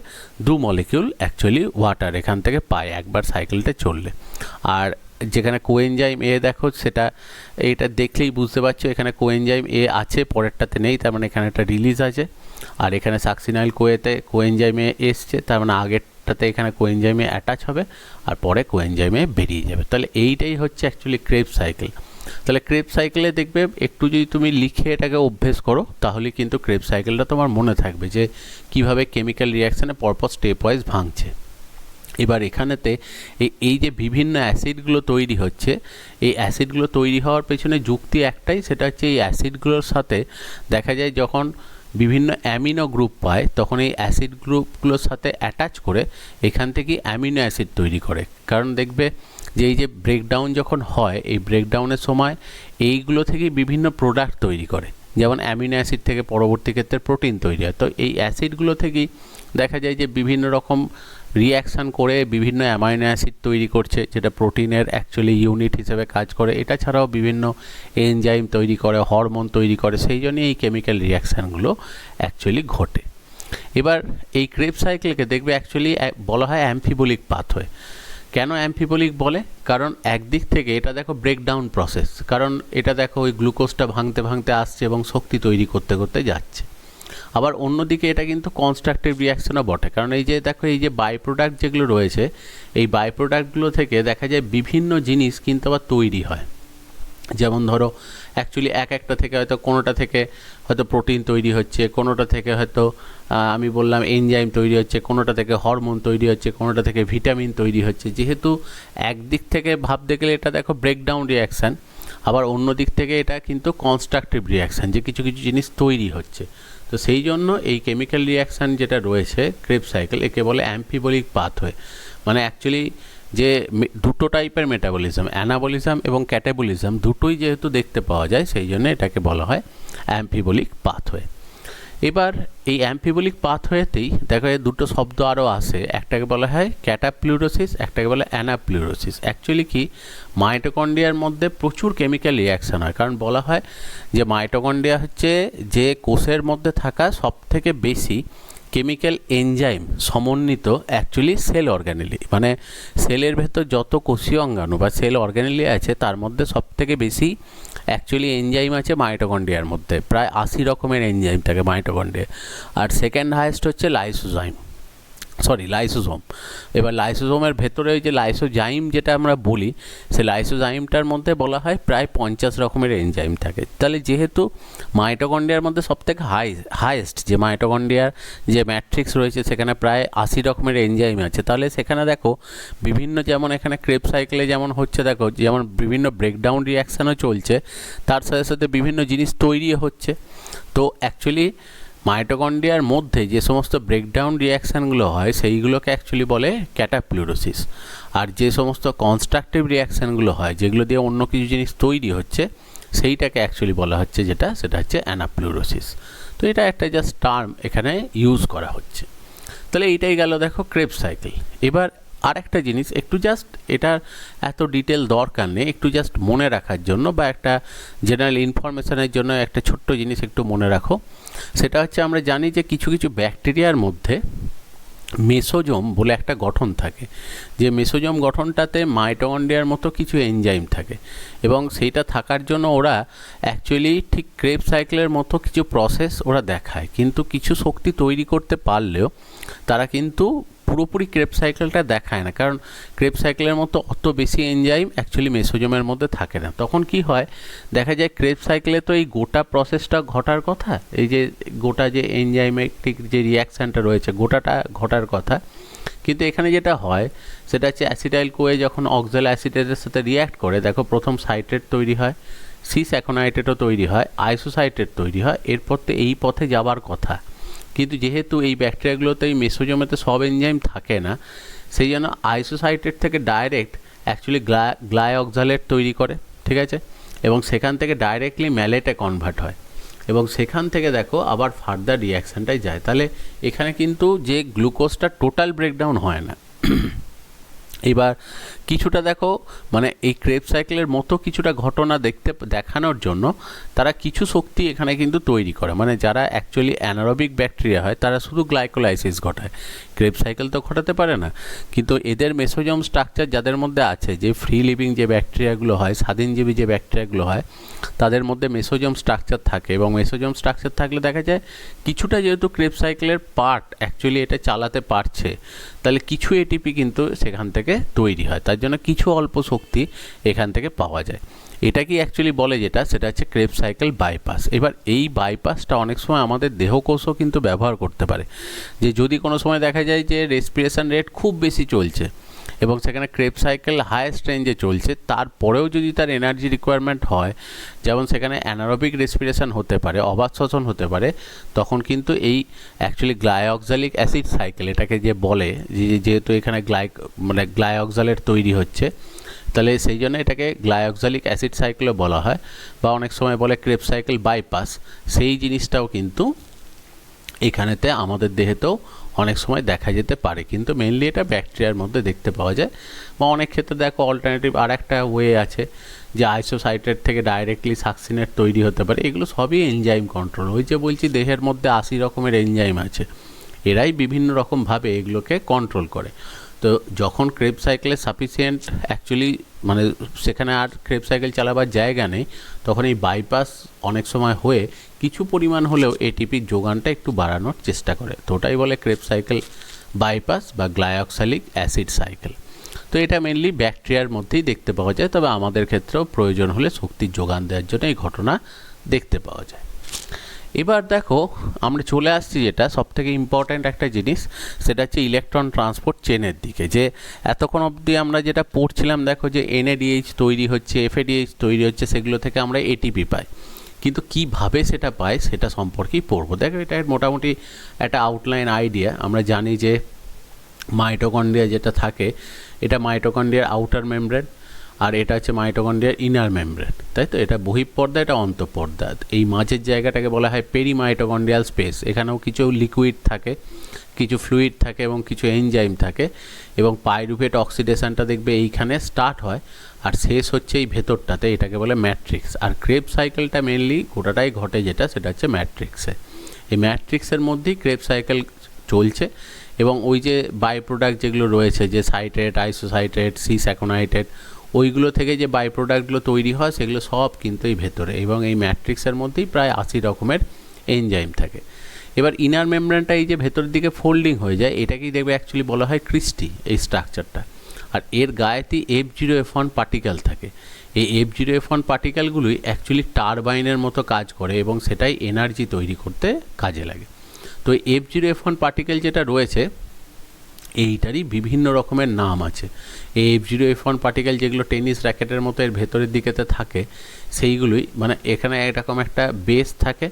A: 2 মলিকিউল অ্যাকচুয়ালি ওয়াটার এখান থেকে পায় একবার সাইকেলটা চললে। আর যেখানে কোএনজাইম A দেখো সেটা এইটা দেখলেই বুঝতে পারছো এখানে কোএনজাইম A আছে পরেরটাতে নেই, তার মানে এখানে একটা রিলিজ আছে। আর এখানে সাকসিনাইল কোয়েতে কোএনজাইম A এসছে, তার মানে আগেরটাতে এখানে কোএনজাইম A অ্যাটাচ হবে আর পরে কোএনজাইম A বেরিয়ে যাবে। তাহলে এইটাই হচ্ছে অ্যাকচুয়ালি ক্রেবস সাইকেল। তাহলে ক্রেবস সাইকেলে দেখবে একটু যদি তুমি লিখে এটাকে অভ্যেস করো তাহলে কিন্তু ক্রেবস সাইকেলটা তোমার মনে থাকবে যে কিভাবে কেমিক্যাল রিয়াকশানে পরপর স্টেপ ওয়াইজ ভাঙছে। এবার এখানেতে এই যে বিভিন্ন অ্যাসিডগুলো তৈরি হচ্ছে, এই অ্যাসিডগুলো তৈরি হওয়ার পেছনে যুক্তি একটাই, সেটা হচ্ছে এই অ্যাসিডগুলোর সাথে দেখা যায় যখন বিভিন্ন অ্যামিনো গ্রুপ পায় তখন এই অ্যাসিড গ্রুপগুলোর সাথে অ্যাটাচ করে এখান থেকে অ্যামিনো অ্যাসিড তৈরি করে। কারণ দেখবে যে এই যে ব্রেকডাউন যখন হয় এই ব্রেকডাউনের সময় এইগুলো থেকেই বিভিন্ন প্রোডাক্ট তৈরি করে, যেমন অ্যামিনো অ্যাসিড থেকে পরবর্তী ক্ষেত্রে প্রোটিন তৈরি হয়। তো এই অ্যাসিডগুলো থেকেই দেখা যায় যে বিভিন্ন রকম রিয়াকশান করে বিভিন্ন অ্যামাইনো অ্যাসিড তৈরি করছে, যেটা প্রোটিনের অ্যাকচুয়ালি ইউনিট হিসেবে কাজ করে। এটা ছাড়াও বিভিন্ন এনজাইম তৈরি করে, হরমোন তৈরি করে, সেই জন্যই এই কেমিক্যাল রিয়াকশানগুলো অ্যাকচুয়ালি ঘটে। এবার এই ক্রেবস সাইকেলকে দেখবে অ্যাকচুয়ালি বলা হয় অ্যাম্ফিবোলিক পাথওয়ে। কেন অ্যাম্ফিবোলিক বলে? কারণ একদিক থেকে এটা দেখো ব্রেকডাউন প্রসেস, কারণ এটা দেখো ওই গ্লুকোজটা ভাঙতে ভাঙতে আসছে এবং শক্তি তৈরি করতে করতে যাচ্ছে। আবার অন্যদিকে এটা কিন্তু কনস্ট্রাকটিভ রিয়াকশনও বটে, কারণ এই যে দেখো এই যে বাই প্রোডাক্ট যেগুলো রয়েছে এই বাই প্রোডাক্টগুলো থেকে দেখা যায় বিভিন্ন জিনিস কিন্তু আবার তৈরি হয়। যেমন ধরো অ্যাকচুয়ালি একটা থেকে হয়তো কোনোটা থেকে হয়তো প্রোটিন তৈরি হচ্ছে, কোনোটা থেকে হয়তো আমি বললাম এনজাইম তৈরি হচ্ছে, কোনোটা থেকে হরমোন তৈরি হচ্ছে, কোনোটা থেকে ভিটামিন তৈরি হচ্ছে। যেহেতু একদিক থেকে ভাবতে গেলে এটা দেখো ব্রেকডাউন রিয়াকশান, আবার অন্য দিক থেকে এটা কিন্তু কনস্ট্রাকটিভ রিয়াকশান, যে কিছু কিছু জিনিস তৈরি হচ্ছে। তো সেই জন্য এই কেমিক্যাল রিয়াকশান যেটা রয়েছে ক্রেবস সাইকেল, একে বলে অ্যাম্ফিবলিক পাথওয়ে। মানে অ্যাকচুয়ালি যে দুটো টাইপের মেটাবলিজম, অ্যানাবলিজম এবং ক্যাটাবলিজম, দুটোই যেহেতু দেখতে পাওয়া যায়, সেই জন্য এটাকে বলা হয় অ্যাম্ফিবলিক পাথওয়ে। এবার এই অ্যাম্ফিবলিক পাথওয়েতেই দেখো দুটো শব্দ আরও আসে, একটাকে বলা হয় ক্যাটাপ্লিউরোসিস, একটাকে বলে অ্যানাপ্লিউরোসিস। অ্যাকচুয়ালি কি, মাইটোকন্ড্রিয়ার মধ্যে প্রচুর কেমিক্যাল রিয়াকশান হয়, কারণ বলা হয় যে মাইটোকন্ড্রিয়া হচ্ছে যে কোষের মধ্যে থাকা সবথেকে বেশি কেমিক্যাল এনজাইম সমন্বিত অ্যাকচুয়ালি সেল অর্গানেলি, মানে সেলের ভেতর যত কোষীয় অঙ্গাণু বা সেল অর্গানেলি আছে তার মধ্যে সবথেকে বেশি অ্যাকচুয়ালি এনজাইম আছে মাইটোকন্ড্রিয়ার মধ্যে, প্রায় 80 রকমের এনজাইম থাকে মাইটোকন্ড্রিয়া। আর সেকেন্ড হাইয়েস্ট হচ্ছে লাইসোজোম। এবার লাইসোজোমের ভেতরে ওই যে লাইসোজাইম যেটা আমরা বলি, সে লাইসোজাইমটার মধ্যে বলা হয় প্রায় 50 রকমের এনজাইম থাকে। তাহলে যেহেতু মাইটোকন্ড্রিয়ার মধ্যে সবথেকে হাইয়েস্ট যে মাইটোকন্ড্রিয়ার যে ম্যাট্রিক্স রয়েছে সেখানে প্রায় 80 রকমের এনজাইম আছে, তাহলে সেখানে দেখো বিভিন্ন, যেমন এখানে ক্রেবস সাইকেলে যেমন হচ্ছে, দেখো যেমন বিভিন্ন ব্রেকডাউন রিয়াকশানও চলছে, তার সাথে সাথে বিভিন্ন জিনিস তৈরি হচ্ছে। তো অ্যাকচুয়ালি মাইটোকন্ড্রিয়ার মধ্যে যে সমস্ত ব্রেকডাউন রিয়াকশানগুলো হয় সেইগুলোকে অ্যাকচুয়ালি বলে ক্যাটাপ্লিউরোসিস। আর যে সমস্ত কনস্ট্রাকটিভ রিয়াকশানগুলো হয়, যেগুলো দিয়ে অন্য কিছু জিনিস তৈরি হচ্ছে, সেইটাকে অ্যাকচুয়ালি বলা হচ্ছে সেটা হচ্ছে অ্যানাপ্লিউরোসিস। তো এটা একটা জাস্ট টার্ম এখানে ইউজ করা হচ্ছে। তাহলে এইটাই গেল দেখো ক্রেবস সাইকেল। এবার আর একটা জিনিস একটু জাস্ট, এটার এত ডিটেল দরকার নেই, একটু জাস্ট মনে রাখার জন্য বা একটা জেনারেল ইনফরমেশনের জন্য একটা ছোট্ট জিনিস একটু মনে রাখো। সেটা হচ্ছে, আমরা জানি যে কিছু কিছু ব্যাকটেরিয়ার মধ্যে মেসোজোম বলে একটা গঠন থাকে, যে মেসোজোম গঠনটাতে মাইটোকন্ড্রিয়ার মতো কিছু এনজাইম থাকে, এবং সেইটা থাকার জন্য ওরা অ্যাকচুয়ালি ঠিক ক্রেবস সাইকেলের মতো কিছু প্রসেস ওরা দেখায়, কিন্তু কিছু শক্তি তৈরি করতে পারলেও তারা কিন্তু পুরোপুরি ক্রেবস সাইকেলটা দেখায় না, কারণ ক্রেবস সাইকেলের মতো অত বেশি এনজাইম অ্যাকচুয়ালি মেসোজোমের মধ্যে থাকে না। তখন কি হয়, দেখা যায় ক্রেবস সাইকেলে তো এই গোটা প্রসেসটা ঘটার কথা, এই যে গোটা যে এনজাইমেটিক যে রিয়াকশানটা রয়েছে গোটাটা ঘটার কথা, কিন্তু এখানে যেটা হয় সেটা হচ্ছে অ্যাসিটাইল কোয়ে যখন অক্সাল অ্যাসিটেটের সাথে রিয়্যাক্ট করে, দেখো প্রথম সাইট্রেট তৈরি হয়, সিস অ্যাকোনাইট্রেটও তৈরি হয়, আইসোসাইট্রেট তৈরি হয়, এরপর তো এই পথে যাবার কথা। কিন্তু যেহেতু এই ব্যাকটেরিয়াগুলোতে এই মেসোজোমেতে সব এনজাইম থাকে না, সেই জন্য আইসোসাইট্রেট থেকে ডাইরেক্ট অ্যাকচুয়ালি গ্লাইঅক্সালেট তৈরি করে, ঠিক আছে, এবং সেখান থেকে ডাইরেক্টলি ম্যালেটে কনভার্ট হয়, এবং সেখান থেকে দেখো আবার ফার্দার রিয়াকশানটাই যায়। তাহলে এখানে কিন্তু যে গ্লুকোজটা টোটাল ব্রেকডাউন হয় না। এবার কিছুটা দেখো, মানে এই ক্রেবস সাইকেলের মতো কিছুটা ঘটনা দেখানোর জন্য তারা কিছু শক্তি এখানে কিন্তু তৈরি করে, মানে যারা অ্যাকচুয়ালি অ্যানারোবিক ব্যাকটেরিয়া হয় তারা শুধু গ্লাইকোলাইসিস ঘটায়, ক্রেবস সাইকেল তো ঘটাতে পারে না। কিন্তু এদের মেসোজোম স্ট্রাকচার যাদের মধ্যে আছে, যে ফ্রি লিভিং যে ব্যাকটেরিয়াগুলো হয়, স্বাধীনজীবী যে ব্যাকটেরিয়াগুলো হয়, তাদের মধ্যে মেসোজোম স্ট্রাকচার থাকে, এবং মেসোজোম স্ট্রাকচার থাকলে দেখা যায় কিছুটা যেহেতু ক্রেবস সাইকেলের পার্ট অ্যাকচুয়ালি এটা চালাতে পারছে, তাহলে কিছু এটিপি কিন্তু সেখান থেকে তৈরি হয়, তার জন্য কিছু অল্প শক্তি এখান থেকে পাওয়া যায়। এটা কি অ্যাকচুয়ালি বলে সেটা হচ্ছে ক্রেবস সাইকেল বাইপাস। এবার এই বাইপাসটা অনেক সময় আমাদের দেহকোষও কিন্তু ব্যবহার করতে পারে, যে যদি কোনো সময় দেখা যায় যে রেসপিরেশন রেট খুব বেশি চলছে এবং সেখানে ক্রেবস সাইকেল হাইয়েস্ট রেঞ্জে চলছে, তারপরেও যদি তার এনার্জি রিকোয়ারমেন্ট হয়, যেমন সেখানে অ্যানারোবিক রেসপিরেশন হতে পারে, অবাত শ্বসন হতে পারে, তখন কিন্তু এই অ্যাকচুয়ালি গ্লাইঅক্সালিক অ্যাসিড সাইকেল এটাকে যে বলে, যেহেতু এখানে গ্লাইঅক্সালেট তৈরি হচ্ছে, তাহলে সেই জন্য এটাকে গ্লাইঅক্সালিক অ্যাসিড সাইকেলও বলা হয়, বা অনেক সময় বলে ক্রেবস সাইকেল বাইপাস। সেই জিনিসটাও কিন্তু এখানেতে আমাদের দেহেতেও অনেক সময় দেখা যেতে পারে, কিন্তু মেনলি এটা ব্যাকটেরিয়ার মধ্যে দেখতে পাওয়া যায়। বা অনেক ক্ষেত্রে দেখো অল্টারনেটিভ আর একটা ওয়ে আছে, যে আইসোসাইট্রেট থেকে ডাইরেক্টলি সাকসিনেট তৈরি হতে পারে। এগুলো সবই এনজাইম কন্ট্রোল। ওই যে বলছি দেহের মধ্যে 80 রকমের এনজাইম আছে, এরাই বিভিন্ন রকমভাবে এগুলোকে কন্ট্রোল করে। তো যখন ক্রেবস সাইকেলের সাফিসিয়েন্ট অ্যাকচুয়ালি, মানে সেখানে আর ক্রেবস সাইকেল চালাবার জায়গা নেই, তখন এই বাইপাস অনেক সময় হয়ে কিছু পরিমাণ হলেও এটিপির যোগানটা একটু বাড়ানোর চেষ্টা করে। তো ওটাই বলে ক্রেবস সাইকেল বাইপাস বা গ্লাইঅক্সালিক অ্যাসিড সাইকেল। তো এটা মেনলি ব্যাকটেরিয়ার মধ্যেই দেখতে পাওয়া যায়, তবে আমাদের ক্ষেত্রেও প্রয়োজন হলে শক্তির যোগান দেওয়ার জন্য এই ঘটনা দেখতে পাওয়া যায়। এবার দেখো আমরা চলে আসছি যেটা সবথেকে ইম্পর্ট্যান্ট একটা জিনিস, সেটা হচ্ছে ইলেকট্রন ট্রান্সপোর্ট চেনের দিকে। যে এতক্ষণ অবধি আমরা যেটা পড়ছিলাম, দেখো যে NADH তৈরি হচ্ছে, FADH তৈরি হচ্ছে, সেগুলো থেকে আমরা ATP পাই, কিন্তু কিভাবে সেটা পাই সেটা সম্পর্কেই পড়বো। দেখো এটা মোটামুটি একটা আউটলাইন আইডিয়া। আমরা জানি যে মাইটোকন্ড্রিয়া যেটা থাকে, এটা মাইটোকন্ড্রিয়ার আউটার মেমব্রেন, আর এটা হচ্ছে মাইটোকন্ড্রিয়ার ইনার মেমব্রেন, তাই তো? এটা বহিঃপর্দা, এটা অন্তঃপর্দা। এই মাঝের জায়গাটাকে বলা হয় পেরিমাইটোকন্ড্রিয়াল স্পেস। এখানেও কিছু লিকুইড থাকে, কিছু ফ্লুইড থাকে এবং কিছু এনজাইম থাকে, এবং পাইরুভেট অক্সিডেশনটা দেখবে এইখানে স্টার্ট হয় আর শেষ হচ্ছে এই ভেতরটাতে, এটাকে বলে ম্যাট্রিক্স। আর ক্রেবস সাইকেলটা মেনলি গোটাটাই ঘটে যেটা, সেটা হচ্ছে ম্যাট্রিক্সে। এই ম্যাট্রিক্সের মধ্যেই ক্রেবস সাইকেল চলছে, এবং ওই যে বাই প্রোডাক্ট যেগুলো রয়েছে, যে সাইট্রেট, আইসোসাইট্রেট, সিস অ্যাকোনাইট্রেট, ওইগুলো থেকে যে বাই প্রোডাক্টগুলো তৈরি হয় সেগুলো সব কিন্তু এই ভেতরে, এবং এই ম্যাট্রিক্সের মধ্যেই প্রায় 80 রকমের এনজাইম থাকে। এবার ইনার মেমব্রেনটা এই যে ভেতরের দিকে ফোল্ডিং হয়ে যায়, এটাকেই দেখবে অ্যাকচুয়ালি বলা হয় ক্রিস্টি, এই স্ট্রাকচারটা। আর এর গায়েতেই F0F1 পার্টিকেল থাকে। এই F0F1 পার্টিকেলগুলোই অ্যাকচুয়ালি টারবাইনের মতো কাজ করে, এবং সেটাই এনার্জি তৈরি করতে কাজে লাগে। তো F0F1 পার্টিকেল যেটা রয়েছে, এইটারই বিভিন্ন রকমের নাম আছে। এই F0F1 পার্টিকেল যেগুলো টেনিস র্যাকেটের মতো এর ভেতরের দিকেতে থাকে, সেইগুলোই মানে এখানে এরকম একটা বেস থাকে,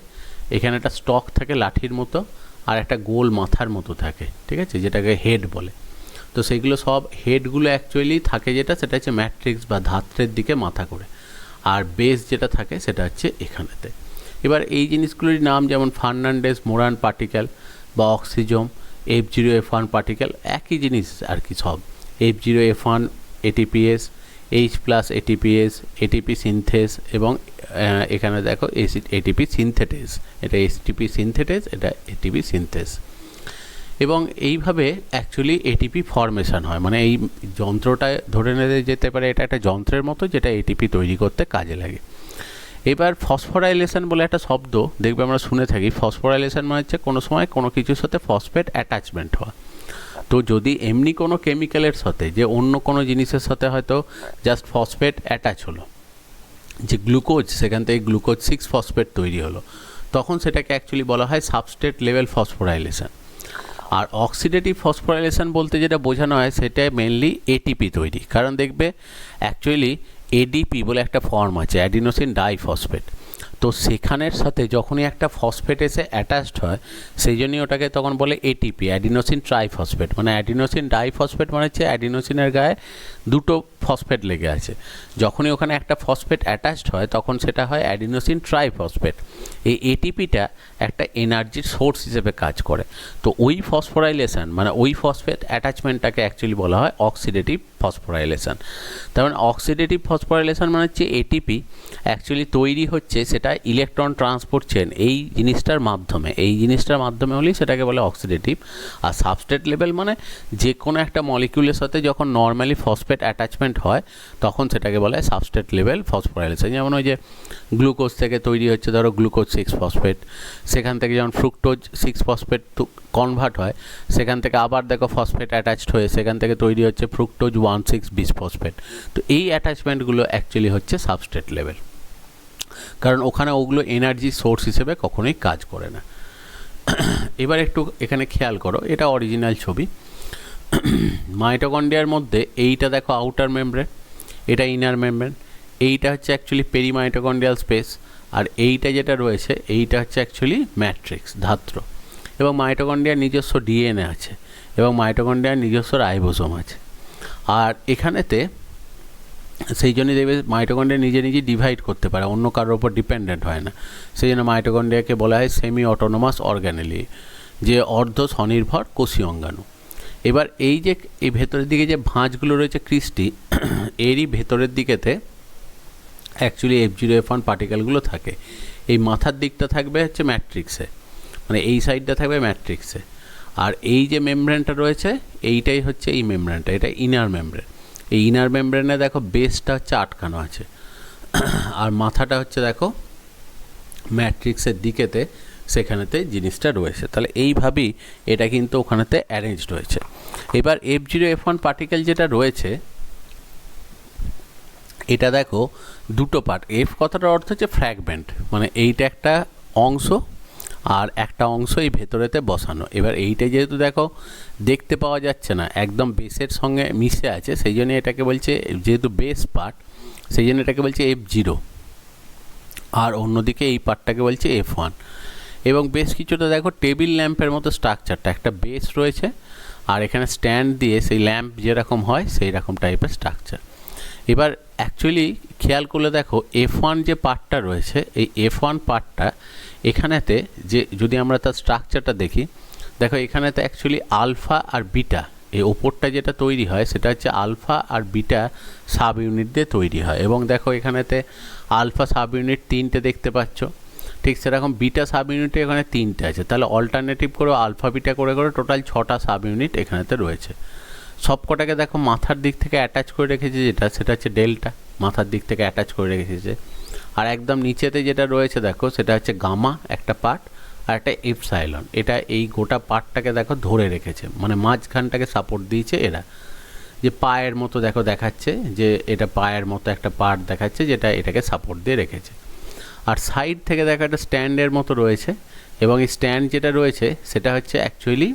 A: এখানে একটা স্টক থাকে লাঠির মতো, আর একটা গোল মাথার মতো থাকে, ঠিক আছে, যেটাকে হেড বলে। তো সেইগুলো সব হেডগুলো অ্যাকচুয়ালি থাকে যেটা, সেটা হচ্ছে ম্যাট্রিক্স বা ধাত্রের দিকে মাথা করে, আর বেস যেটা থাকে সেটা হচ্ছে এখানেতে। এবার এই জিনিসগুলোর নাম যেমন ফার্নান্ডেস মোরান পার্টিকেল বা অক্সিজোম, F0F1 পার্টিকেল, একই জিনিস আর কি সব। F0F1 ATPase, H+ ATPase, ATP synthase, এবং এখানে দেখো ATP সিনথেটেস, এটা ATP সিনথেটেস, এটা ATP সিনথেস। এবং এইভাবে অ্যাকচুয়ালি ATP ফর্মেশন হয়। মানে এই যন্ত্রটায় ধরে নিতে যেতে পারে এটা একটা যন্ত্রের মতো, যেটা ATP তৈরি করতে কাজে লাগে। এবার ফসফোরাইলেশন বলে একটা শব্দ দেখবে আমরা শুনে থাকি। ফসফোরাইলেশন মানে হচ্ছে কোনো সময় কোনো কিছুর সাথে ফসফেট অ্যাটাচমেন্ট হওয়া। তো যদি এমনি কোনো কেমিক্যালের সাথে, যে অন্য কোনো জিনিসের সাথে হয়তো জাস্ট ফসফেট অ্যাটাচ হলো, যে গ্লুকোজ, সেখান থেকে গ্লুকোজ 6 ফসফেট তৈরি হলো, তখন সেটাকে অ্যাকচুয়ালি বলা হয় সাবস্ট্রেট লেভেল ফসফোরাইলেশন। আর অক্সিডেটিভ ফসফোরাইলেশন বলতে যেটা বোঝানো হয়, সেটা মেনলি ATP তৈরি। কারণ দেখবে অ্যাকচুয়ালি ADP বলে একটা ফর্ম আছে, অ্যাডিনোসিন ডাইফসফেট। তো সেখানের সাথে যখনই একটা ফসফেট এসে অ্যাটাচড হয়, সেই জন্যই ওটাকে তখন বলে ATP, অ্যাডিনোসিন ট্রাইফসফেট। মানে অ্যাডিনোসিন ডাইফসফেট মানে হচ্ছে অ্যাডিনোসিনের গায়ে দুটো ফসফেট লেগে আছে, যখনই ওখানে একটা ফসফেট অ্যাটাচড হয় তখন সেটা হয় অ্যাডিনোসিন ট্রাইফসফেট। এই ATPটা একটা এনার্জির সোর্স হিসেবে কাজ করে। তো ওই ফসফোরাইলেশন মানে ওই ফসফেট অ্যাটাচমেন্টটাকে অ্যাকচুয়ালি বলা হয় অক্সিডেটিভ ফসফোরাইলেশন। তার মানে অক্সিডেটিভ ফসফোরাইলেশন মানে হচ্ছে ATP অ্যাকচুয়ালি তৈরি হচ্ছে সেটা ইলেকট্রন ট্রান্সপোর্ট চেন এই জিনিসটার মাধ্যমে হলেই সেটাকে বলে অক্সিডেটিভ। আর সাবস্ট্রেট লেভেল মানে যে কোনো একটা মলিকিউলের সাথে যখন নর্মালি ফসফেট অ্যাটাচমেন্ট হয় তখন সেটাকে বলে সাবস্ট্রেট লেভেল ফসফোরাইলেশন। যেমন ওই যে গ্লুকোজ থেকে তৈরি হচ্ছে ধরো গ্লুকোজ 6 ফসফেট, সেখান থেকে যেমন ফ্রুক্টোজ 6 ফসফেট কনভার্ট হয়, সেখান থেকে আবার দেখো ফসফেট অ্যাটাচড হয়ে সেখান থেকে তৈরি হচ্ছে ফ্রুক্টোজ 1,6 বিসফসফেট। তো এই অ্যাটাচমেন্টগুলো অ্যাকচুয়ালি হচ্ছে সাবস্ট্রেট লেভেল, কারণ ওখানে ওগুলো এনার্জি সোর্স হিসেবে কখনোই কাজ করে না। এবার একটু এখানে খেয়াল করো, এটা অরিজিনাল ছবি। মাইটোকন্ড্রিয়ার মধ্যে এইটা দেখো আউটার মেমব্রেন, এটা ইনার মেমব্রেন, এইটা হচ্ছে অ্যাকচুয়ালি পেরিমাইটোকন্ড্রিয়াল স্পেস, আর এইটা যেটা রয়েছে এইটা হচ্ছে অ্যাকচুয়ালি ম্যাট্রিক্স, ধাত্র। এবং মাইটোকন্ড্রিয়ার নিজস্ব DNA আছে, এবং মাইটোকন্ড্রিয়ার নিজস্ব রাইবোসোম আছে। আর এখানেতে সেই জন্যই দেখবে মাইটোকন্ড্রিয়া নিজে ডিভাইড করতে পারে, অন্য কারোর ওপর ডিপেন্ডেন্ট হয় না। সেই জন্য মাইটোকন্ড্রিয়াকে বলা হয় সেমি অটোনোমাস অর্গানেলি, যে অর্ধ স্বনির্ভর কোষীয় অঙ্গাণু। এবার এই যে এই ভেতরের দিকে যে ভাঁজগুলো রয়েছে ক্রিস্টি, এরই ভেতরের দিকেতে অ্যাকচুয়ালি F0F1 পার্টিকেলগুলো থাকে। এই মাথার দিকটা থাকবে হচ্ছে ম্যাট্রিক্সে, মানে এই সাইডটা থাকবে ম্যাট্রিক্সে। আর এই যে মেমব্রেনটা রয়েছে এইটাই হচ্ছে এই মেমব্রেনটা, এটা ইনার মেমব্রেন। এই ইনার মেমব্রেনে দেখো বেসটা হচ্ছে আটকানো আছে, আর মাথাটা হচ্ছে দেখো ম্যাট্রিক্সের দিকেতে সেখানেতে জিনিসটা রয়েছে। তাহলে এইভাবেই এটা কিন্তু ওখানেতে অ্যারেঞ্জড রয়েছে। এবার F0 F1 পার্টিকেল যেটা রয়েছে এটা দেখো দুটো পার্ট। এফ কথাটার অর্থ হচ্ছে ফ্র্যাগমেন্ট, মানে এইটা একটা অংশ আর একটা অংশ এই ভেতরেতে বসানো। এবার এইটা যেহেতু দেখো দেখতে পাওয়া যাচ্ছে না, একদম বেসের সঙ্গে মিশে আছে, সেই জন্য এটাকে বলছে, যেহেতু বেস পার্ট সেই জন্য এটাকে বলছে F0, আর অন্যদিকে এই পার্টটাকে বলছে F1। এবং বেশ কিছুটা দেখো টেবিল ল্যাম্পের মতো স্ট্রাকচারটা, একটা বেস রয়েছে আর এখানে স্ট্যান্ড দিয়ে সেই ল্যাম্প যেরকম হয় সেই রকম টাইপের স্ট্রাকচার। এবার অ্যাকচুয়ালি খেয়াল করলে দেখো F1 যে পার্টটা রয়েছে, এই F1 পার্টটা এখানেতে যে যদি আমরা তার স্ট্রাকচারটা দেখি, দেখো এখানেতে অ্যাকচুয়ালি আলফা আর বিটা, এই ওপরটা যেটা তৈরি হয় সেটা হচ্ছে আলফা আর বিটা সাব ইউনিট দিয়ে তৈরি হয়। এবং দেখো এখানেতে আলফা সাব ইউনিট 3টে দেখতে পাচ্ছ, ঠিক সেরকম বিটা সাব ইউনিটে এখানে 3টে আছে। তাহলে অল্টারনেটিভ করে আলফা বিটা করে করে টোটাল 6টা সাব ইউনিট এখানেতে রয়েছে। সব কটাকে দেখো মাথার দিক থেকে অ্যাটাচ করে রেখেছে, যেটা সেটা হচ্ছে ডেল্টা, মাথার দিক থেকে অ্যাটাচ করে রেখেছে। আর একদম নিচেতে যেটা রয়েছে দেখো সেটা হচ্ছে গামা একটা পার্ট আর একটা এপসাইলন, এটা এই গোটা পার্টটাকে দেখো ধরে রেখেছে, মানে মাঝখানটাকে সাপোর্ট দিয়েছে এরা। যে পায়ের মতো দেখো দেখাচ্ছে, যে এটা পায়ের মতো একটা পার্ট দেখাচ্ছে যেটা এটাকে সাপোর্ট দিয়ে রেখেছে। আর সাইড থেকে দেখো একটা স্ট্যান্ডের মতো রয়েছে, এবং এই স্ট্যান্ড যেটা রয়েছে সেটা হচ্ছে অ্যাকচুয়ালি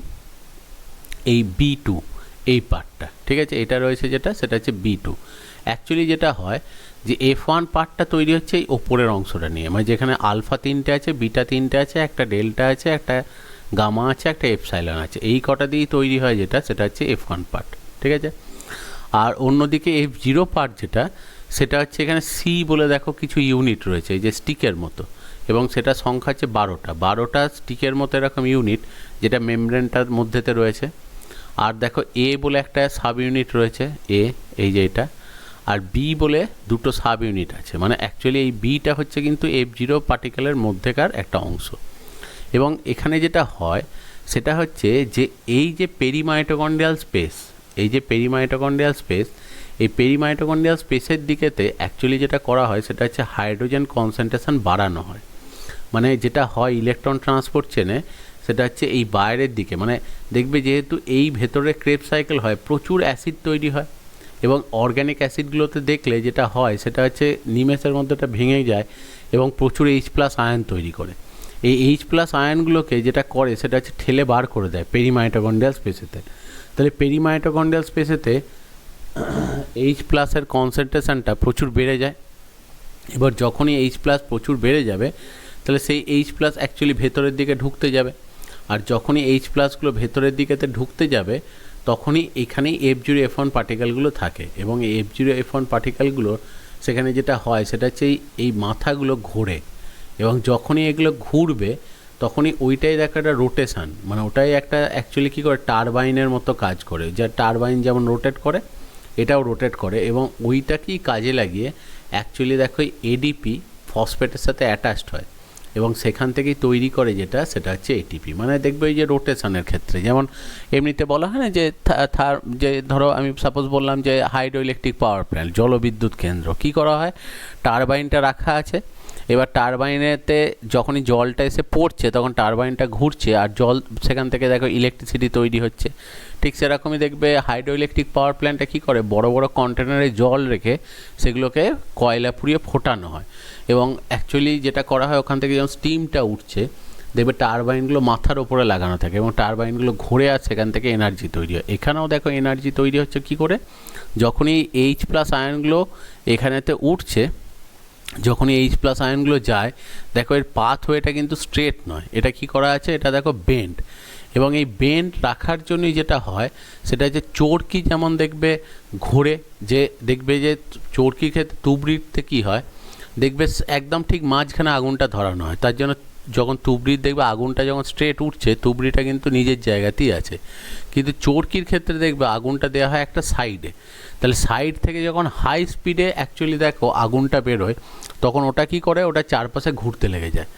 A: এই B2 এই পার্টটা, ঠিক আছে, এটা রয়েছে যেটা সেটা হচ্ছে B2। অ্যাকচুয়ালি যেটা হয় যে F1 পার্টটা তৈরি হচ্ছে এই ওপরের অংশটা নিয়ে, মানে যেখানে আলফা 3টে আছে, বিটা 3টে আছে, একটা ডেল্টা আছে, একটা গামা আছে, একটা এপসাইলন আছে, এই কটা দিয়েই তৈরি হয় যেটা সেটা হচ্ছে F1 পার্ট, ঠিক আছে। আর অন্যদিকে F0 পার্ট যেটা, সেটা হচ্ছে এখানে সি বলে দেখো কিছু ইউনিট রয়েছে এই যে স্টিকের মতো, এবং সেটা সংখ্যা হচ্ছে 12টা স্টিকের মতো এরকম ইউনিট যেটা মেমব্রেনটার মধ্যেতে রয়েছে। আর দেখো এ বলে একটা সাব ইউনিট রয়েছে, এই যে এটা, আর বি বলে দুটো সাব ইউনিট আছে। মানে অ্যাকচুয়ালি এই বিটা হচ্ছে কিন্তু F0 পার্টিকেলের মধ্যেকার একটা অংশ। এবং এখানে যেটা হয় সেটা হচ্ছে যে এই যে পেরিমাইটোকন্ড্রিয়াল স্পেস, এই যে পেরিমাইটোকন্ড্রিয়াল স্পেস, এই পেরিমাইটোকন্ড্রিয়াল স্পেসের দিকেতে অ্যাকচুয়ালি যেটা করা হয় সেটা হচ্ছে হাইড্রোজেন কনসেন্ট্রেশন বাড়ানো হয়। মানে যেটা হয় ইলেকট্রন ট্রান্সপোর্ট চেনে সেটা হচ্ছে এই বাইরের দিকে, মানে দেখবে যেহেতু এই ভেতরে ক্রেব সাইকেল হয় প্রচুর অ্যাসিড তৈরি হয়, এবং অর্গ্যানিক অ্যাসিডগুলোতে দেখলে যেটা হয় সেটা হচ্ছে নিমেষের মধ্যে এটা ভেঙে যায় এবং প্রচুর H+ আয়ন তৈরি করে। এই H+ আয়নগুলোকে যেটা করে সেটা হচ্ছে ঠেলে বার করে দেয় পেরিমাইটোকন্ড্রিয়াল স্পেসেতে। তাহলে পেরিমাইটোকন্ড্রিয়াল স্পেসেতে H+ এর কনসেন্ট্রেশনটা প্রচুর বেড়ে যায়। এবার যখনই H+ প্রচুর বেড়ে যাবে তাহলে সেই H+ অ্যাকচুয়ালি ভেতরের দিকে ঢুকতে যাবে, আর যখনই H+গুলো ভেতরের দিকেতে ঢুকতে যাবে তখনই এখানেই F0 F1 পার্টিকেলগুলো থাকে। এবং এই F0 F1 পার্টিকেলগুলো সেখানে যেটা হয় সেটা হচ্ছে এই মাথাগুলো ঘোরে, এবং যখনই এগুলো ঘুরবে তখনই ওইটাই দেখো একটা রোটেশান, মানে ওটাই একটা অ্যাকচুয়ালি কী করে টারবাইনের মতো কাজ করে, যা টারবাইন যেমন রোটেট করে এটাও রোটেট করে, এবং ওইটাকেই কাজে লাগিয়ে অ্যাকচুয়ালি দেখো এডিপি ফসফেটের সাথে অ্যাটাচড হয় এবং সেখান থেকেই তৈরি করে যেটা সেটা হচ্ছে এটিপি। মানে দেখবে এই যে রোটেশনের ক্ষেত্রে যেমন এমনিতে বলা হয় না যে যে ধরো আমি সাপোজ বললাম যে হাইড্রো ইলেকট্রিক পাওয়ার প্ল্যান্ট, জলবিদ্যুৎ কেন্দ্র, কি করা হয়, টারবাইনটা রাখা আছে, এবার টারবাইনেতে যখনই জলটা এসে পড়ছে তখন টারবাইনটা ঘুরছে আর জল সেখান থেকে দেখো ইলেকট্রিসিটি তৈরি হচ্ছে। ঠিক সেরকমই দেখবে হাইড্রো ইলেকট্রিক পাওয়ার প্ল্যান্টটা কী করে, বড় বড় কন্টেনারে জল রেখে সেগুলোকে কয়লা পুড়িয়ে ফোটানো হয়, এবং অ্যাকচুয়ালি যেটা করা হয় ওখান থেকে যখন স্টিমটা উঠছে দেখবে টারবাইনগুলো মাথার ওপরে লাগানো থাকে এবং টারবাইনগুলো ঘুরে আর সেখান থেকে এনার্জি তৈরি হয়। এখানেও দেখো এনার্জি তৈরি হচ্ছে কী করে, যখনই H+ আয়নগুলো এখানেতে উঠছে, যখনই H+ আয়নগুলো যায় দেখো এর পাথওয়েটা কিন্তু স্ট্রেট নয়, এটা কি করা আছে, এটা দেখো বেন্ড, এবং এই বেন্ড রাখার জন্যই যেটা হয় সেটা হচ্ছে চরকি যেমন দেখবে ঘোরে, যে দেখবে যে চরকির ক্ষেত্রে তুবড়িতে কী হয় দেখবে একদম ঠিক মাঝখানে আগুনটা ধরানো হয়, তার জন্য যখন তুবড়ির দেখবে আগুনটা যখন স্ট্রেট উঠছে তুবড়িটা কিন্তু নিজের জায়গাতেই আছে, কিন্তু চরকির ক্ষেত্রে দেখবে আগুনটা দেওয়া হয় একটা সাইডে। তাহলে সাইড থেকে যখন হাই স্পিডে অ্যাকচুয়ালি দেখো আগুনটা বেরোয় তখন ওটা কি করে, ওটা চারপাশে ঘুরতে লেগে যায়।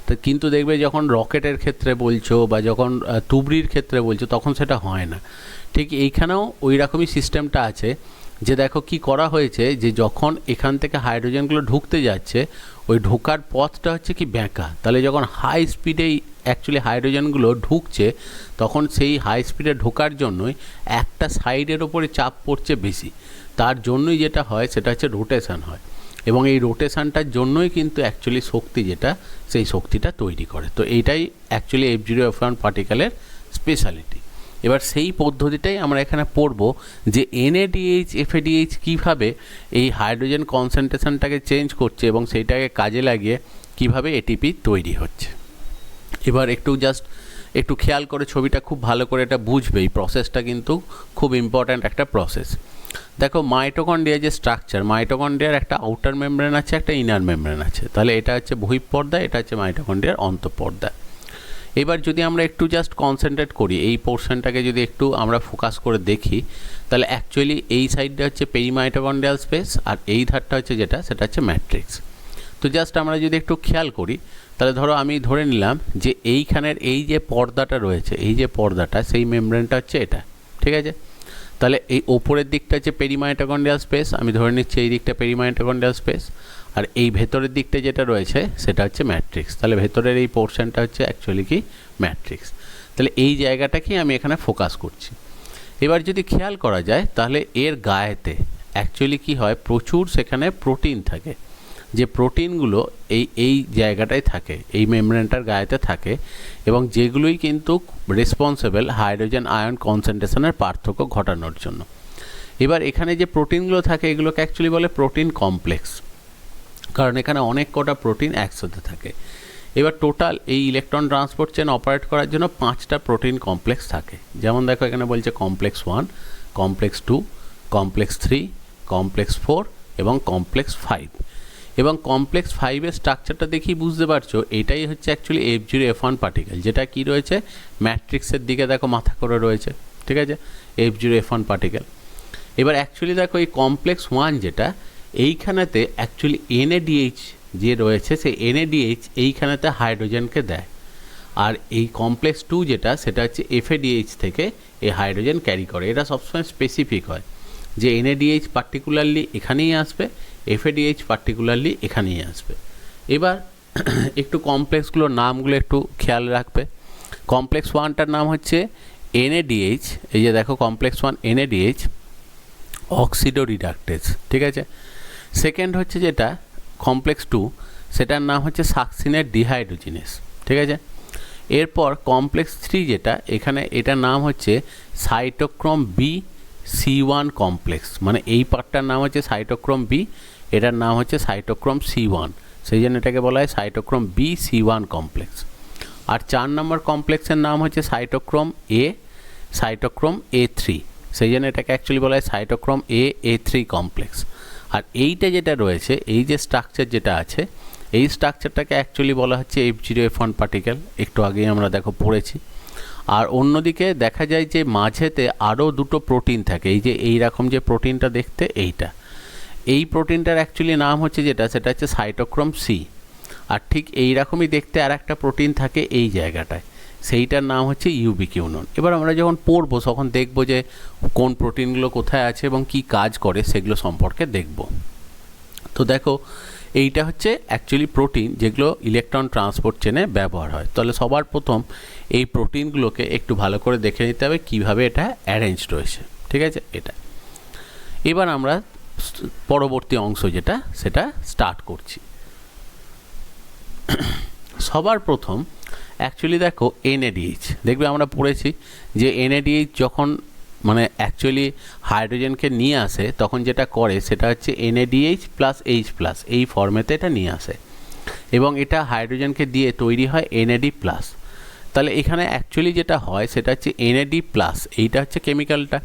A: তো কিন্তু দেখবে যখন রকেটের ক্ষেত্রে বলছো বা যখন তুবড়ির ক্ষেত্রে বলছো তখন সেটা হয় না। ঠিক এইখানেও ওই রকমই সিস্টেমটা আছে, যে দেখো কি করা হয়েছে, যে যখন এখান থেকে হাইড্রোজেনগুলো ঢুকতে যাচ্ছে ওই ঢোকার পথটা হচ্ছে কি বেঁকা, তাহলে যখন হাই স্পিডেই অ্যাকচুয়ালি হাইড্রোজেনগুলো ঢুকছে তখন সেই হাই স্পিডে ঢোকার জন্যই একটা সাইডের ওপরে চাপ পড়ছে বেশি, তার জন্যই যেটা হয় সেটা হচ্ছে রোটেশন হয়, এবং এই রোটেশনটার জন্যই কিন্তু অ্যাকচুয়ালি শক্তি যেটা সেই শক্তিটা তৈরি করে। তো এইটাই অ্যাকচুয়ালি F0F1 পার্টিকেলের স্পেশালিটি। এবার সেই পদ্ধতিটাই আমরা এখানে পড়ব যে NADH FADH কীভাবে এই হাইড্রোজেন কনসেন্ট্রেশনটাকে চেঞ্জ করছে এবং সেইটাকে কাজে লাগিয়ে কিভাবে এটিপি তৈরি হচ্ছে। এবার একটু খেয়াল করে ছবিটা খুব ভালো করে এটা বুঝবে, এই প্রসেসটা কিন্তু খুব ইম্পর্ট্যান্ট একটা প্রসেস। দেখো মাইটোকন্ড্রিয়া যে স্ট্রাকচার, মাইটোকন্ড্রিয়ার একটা আউটার মেমব্রেন আছে, একটা ইনার মেমব্রেন আছে, তাহলে এটা হচ্ছে বহিঃপর্দা, এটা হচ্ছে মাইটোকন্ড্রিয়ার অন্তঃপর্দা। এবার যদি আমরা একটু জাস্ট কনসেন্ট্রেট করি, এই পোর্শনটাকে যদি একটু আমরা ফোকাস করে দেখি, তাহলে অ্যাকচুয়ালি এই সাইডটা হচ্ছে পেরিমাইটোকন্ড্রিয়াল স্পেস আর এই ধারটা হচ্ছে সেটা হচ্ছে ম্যাট্রিক্স। তো জাস্ট আমরা যদি একটু খেয়াল করি, তাহলে ধরো আমি ধরে নিলাম যে এইখানের এই যে পর্দাটা রয়েছে, এই যে পর্দাটা সেই মেমব্রেনটা হচ্ছে এটা, ঠিক আছে। তাহলে এই ওপরের দিকটা হচ্ছে পেরিমাইটোকন্ড্রিয়াল স্পেস, আমি ধরে নিচ্ছি এই দিকটা পেরিমাইটোকন্ড্রিয়াল স্পেস, আর এই ভেতরের দিকটা যেটা রয়েছে সেটা হচ্ছে ম্যাট্রিক্স। তাহলে ভেতরের এই পোর্শনটা হচ্ছে অ্যাকচুয়ালি কি ম্যাট্রিক্স। তাহলে এই জায়গাটাকেই আমি এখানে ফোকাস করছি। এবার যদি খেয়াল করা যায় তাহলে এর গায়েতে অ্যাকচুয়ালি কি হয়, প্রচুর সেখানে প্রোটিন থাকে, যে প্রোটিনগুলো এই জায়গাটায় থাকে, এই মেমব্রেনটার গায়েতে থাকে, এবং যেগুলোই কিন্তু রেসপন্সিবল হাইড্রোজেন আয়ন কনসেন্ট্রেশনের পার্থক্য ঘটানোর জন্য। এবার এখানে যে প্রোটিনগুলো থাকে এগুলোকে অ্যাকচুয়ালি বলে প্রোটিন কমপ্লেক্স, কারণ এখানে অনেক কটা প্রোটিন একসাথে থাকে। এবার টোটাল এই ইলেকট্রন ট্রান্সপোর্ট চেন অপারেট করার জন্য 5টা প্রোটিন কমপ্লেক্স থাকে। যেমন দেখো এখানে বলছে কমপ্লেক্স 1, কমপ্লেক্স 2, কমপ্লেক্স 3, কমপ্লেক্স 4 এবং কমপ্লেক্স 5। এবং কমপ্লেক্স 5-এর স্ট্রাকচারটা দেখেই বুঝতে পারছো এটাই হচ্ছে অ্যাকচুয়ালি F0F1 পার্টিকেল, যেটা কি রয়েছে ম্যাট্রিক্সের দিকে দেখো মাথা করে রয়েছে, ঠিক আছে, F0F1 পার্টিকেল। এবার অ্যাকচুয়ালি দেখো এই কমপ্লেক্স 1 যেটা, এইখানেতে অ্যাকচুয়ালি NADH যে রয়েছে সেই NADH এইখানেতে হাইড্রোজেনকে দেয়, আর এই কমপ্লেক্স 2 যেটা সেটা হচ্ছে FADH থেকে এই হাইড্রোজেন ক্যারি করে। এটা সবসময় স্পেসিফিক হয় যে NADH পার্টিকুলারলি এখানেই আসবে, FADH পার্টিকুলারলি এখানেই আসবে। এবার একটু কমপ্লেক্সগুলোর নামগুলো একটু খেয়াল রাখবে। কমপ্লেক্স 1টার নাম হচ্ছে NADH, এই যে দেখো কমপ্লেক্স 1 NADH অক্সিডো রিডাক্টেজ, ঠিক আছে। সেকেন্ড হচ্ছে যেটা কমপ্লেক্স 2, সেটার নাম হচ্ছে সাকসিনের ডিহাইড্রোজিনেস, ঠিক আছে। এরপর কমপ্লেক্স 3 যেটা, এখানে এটার নাম হচ্ছে সাইটোক্রোম B/C1 কমপ্লেক্স, মানে এই পার্টটার নাম হচ্ছে সাইটোক্রোম B, এটার নাম হচ্ছে সাইটোক্রোম C1, সেই জন্য এটাকে বলা হয় সাইটোক্রোম B/C1 কমপ্লেক্স। আর 4 নম্বর কমপ্লেক্সের নাম হচ্ছে সাইটোক্রোম সাইটোক্রোম A3, সেই জন্য এটাকে অ্যাকচুয়ালি বলা হয় সাইটোক্রোম A/A3 কমপ্লেক্স। আর এইটা যেটা রয়েছে, এই যে স্ট্রাকচার যেটা আছে, এই স্ট্রাকচারটাকে অ্যাকচুয়ালি বলা হচ্ছে F0F1 পার্টিকেল, একটু আগেই আমরা দেখো পড়েছি। আর অন্যদিকে দেখা যায় যে মাঝেতে আরও দুটো প্রোটিন থাকে, এই যে এইরকম যে প্রোটিনটা দেখতে, এই প্রোটিনটার অ্যাকচুয়ালি নাম হচ্ছে সেটা হচ্ছে সাইটোক্রোম C। আর ঠিক এইরকমই দেখতে আর একটা প্রোটিন থাকে এই জায়গাটায়, সেইটার নাম হচ্ছে ইউবিকিউনন। এবার আমরা যখন পড়বো তখন দেখব যে কোন প্রোটিনগুলো কোথায় আছে এবং কি কাজ করে সেগুলো সম্পর্কে দেখব। তো দেখো এইটা হচ্ছে অ্যাকচুয়ালি প্রোটিন যেগুলো ইলেকট্রন ট্রান্সপোর্ট চেনে ব্যবহার হয়। তাহলে সবার প্রথম এই প্রোটিনগুলোকে একটু ভালো করে দেখে নিতে হবে কীভাবে এটা অ্যারেঞ্জ রয়েছে, ঠিক আছে। এটা এবার আমরা পরবর্তী অংশ যেটা সেটা স্টার্ট করছি। সবার প্রথম অ্যাকচুয়ালি দেখো NADH, দেখবে আমরা পড়েছি যে NADH যখন মানে অ্যাকচুয়ালি হাইড্রোজেনকে নিয়ে আসে তখন যেটা করে সেটা হচ্ছে NADH প্লাস H+, এই ফর্মেতে এটা নিয়ে আসে এবং এটা হাইড্রোজেনকে দিয়ে তৈরি হয় NAD+। তাহলে এখানে অ্যাকচুয়ালি যেটা হয় সেটা হচ্ছে NAD+, এইটা হচ্ছে কেমিক্যালটা,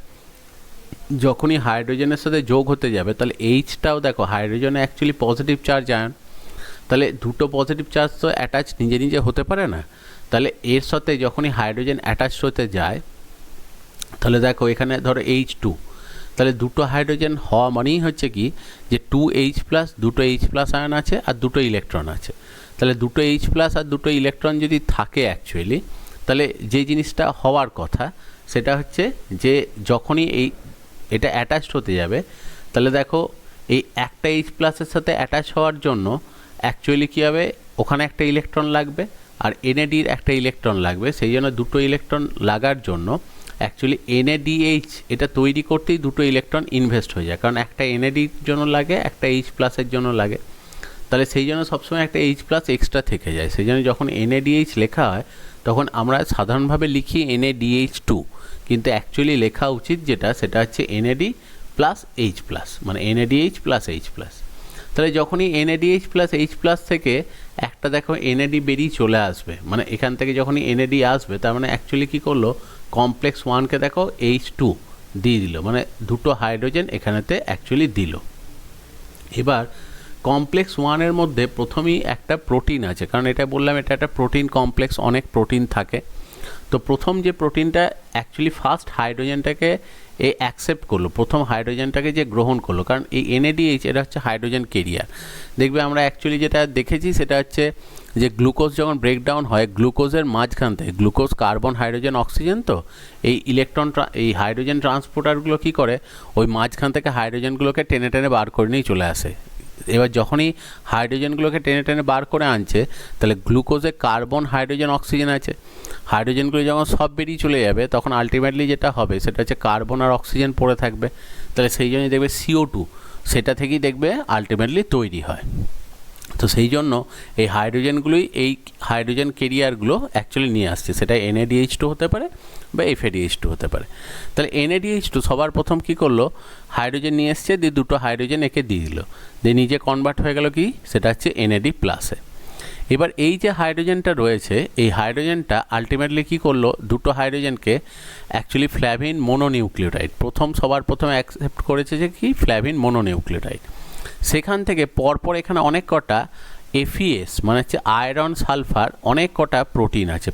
A: যখনই হাইড্রোজেনের সাথে যোগ হতে যাবে তাহলে Hটাও দেখো হাইড্রোজেনে অ্যাকচুয়ালি পজিটিভ চার্জ আয়ন, তাহলে দুটো পজিটিভ চার্জ তো অ্যাটাচ নিজে নিজে হতে পারে না, তাহলে এর সাথে যখনই হাইড্রোজেন অ্যাটাচ হতে যায় তাহলে দেখো এখানে ধরো H2, তাহলে দুটো হাইড্রোজেন হওয়া মানেই হচ্ছে কি যে 2H+, দুটো H+ আয়ন আছে আর দুটো ইলেকট্রন আছে। তাহলে দুটো H+ আর দুটো ইলেকট্রন যদি থাকে অ্যাকচুয়ালি, তাহলে যে জিনিসটা হওয়ার কথা সেটা হচ্ছে যে যখনই এই এটা অ্যাটাচড হতে যাবে, তাহলে দেখো এই একটা এইচ প্লাসের সাথে অ্যাটাচ হওয়ার জন্য অ্যাকচুয়ালি কী হবে, ওখানে একটা ইলেকট্রন লাগবে আর এনএডির একটা ইলেকট্রন লাগবে। সেই জন্য দুটো ইলেকট্রন লাগার জন্য অ্যাকচুয়ালি এনএডিএইচ এটা তৈরি করতেই দুটো ইলেকট্রন ইনভেস্ট হয়ে যায়, কারণ একটা এনএডির জন্য লাগে, একটা এইচ প্লাসের জন্য লাগে। তাহলে সেই জন্য সবসময় একটা এইচ প্লাস এক্সট্রা থেকে যায়। সেই জন্য যখন এনএডিএইচ লেখা হয় তখন আমরা সাধারণভাবে লিখি NaDH2, কিন্তু অ্যাকচুয়ালি লেখা উচিত যেটা সেটা হচ্ছে NAD প্লাস এইচ প্লাস, মানে NADH প্লাস এইচ প্লাস। তাহলে যখনই NADH প্লাস এইচ প্লাস থেকে একটা দেখো NAD বেরিয়ে চলে আসবে, মানে এখান থেকে যখনই NAD আসবে তার মানে অ্যাকচুয়ালি কী করলো, কমপ্লেক্স 1কে দেখো H2 দিয়ে দিল, মানে দুটো হাইড্রোজেন এখানেতে অ্যাকচুয়ালি দিল। এবার কমপ্লেক্স 1-এর মধ্যে প্রথমেই একটা প্রোটিন আছে, কারণ এটা বললাম এটা একটা প্রোটিন কমপ্লেক্স, অনেক প্রোটিন থাকে। তো প্রথম যে প্রোটিনটা অ্যাকচুয়ালি ফার্স্ট হাইড্রোজেনটাকে অ্যাকসেপ্ট করলো, প্রথম হাইড্রোজেনটাকে যে গ্রহণ করলো, কারণ এই NADH এটা হচ্ছে হাইড্রোজেন কেরিয়ার। দেখবে আমরা অ্যাকচুয়ালি যেটা দেখেছি সেটা হচ্ছে যে গ্লুকোজ যখন ব্রেকডাউন হয়, গ্লুকোজের মাঝখান থেকে, গ্লুকোজ কার্বন হাইড্রোজেন অক্সিজেন, তো এই এই হাইড্রোজেন ট্রান্সপোর্টারগুলো কী করে, ওই মাঝখান থেকে হাইড্রোজেনগুলোকে টেনে টেনে বার করে নিয়ে চলে আসে। এবার যখনই হাইড্রোজেনগুলোকে টেনে টেনে বার করে আনছে, তাহলে গ্লুকোজে কার্বন হাইড্রোজেন অক্সিজেন আছে, হাইড্রোজেনগুলো যখন সব বেরিয়ে চলে যাবে তখন আলটিমেটলি যেটা হবে সেটা হচ্ছে কার্বন আর অক্সিজেন পড়ে থাকবে। তাহলে সেই জন্যই দেখবে CO2 সেটা থেকেই দেখবে আলটিমেটলি তৈরি হয়। তো সেই জন্য এই হাইড্রোজেনগুলোই, এই হাইড্রোজেন কেরিয়ারগুলো অ্যাকচুয়ালি নিয়ে আসছে, সেটা NADH2 হতে পারে বা FADH2 হতে পারে। তাহলে NADH2 সবার প্রথম কী করলো, হাইড্রোজেন নিয়ে এসছে, দিয়ে দুটো হাইড্রোজেন একে দিয়ে দিল, দিয়ে নিজে কনভার্ট হয়ে গেল কি, সেটা হচ্ছে NAD প্লাসে। এবার এই যে হাইড্রোজেনটা রয়েছে, এই হাইড্রোজেনটা আলটিমেটলি কী করলো, দুটো হাইড্রোজেনকে অ্যাকচুয়ালি ফ্ল্যাভিন মোনোনিউক্লিওটাইড, সবার প্রথমে অ্যাকসেপ্ট করেছে যে কি, ফ্ল্যাভিন মোনোনিউক্লিওটাইড। সেখান থেকে পরপর এখানে অনেক কটা FeS মানে হচ্ছে আয়রন সালফার, অনেক কটা প্রোটিন আছে,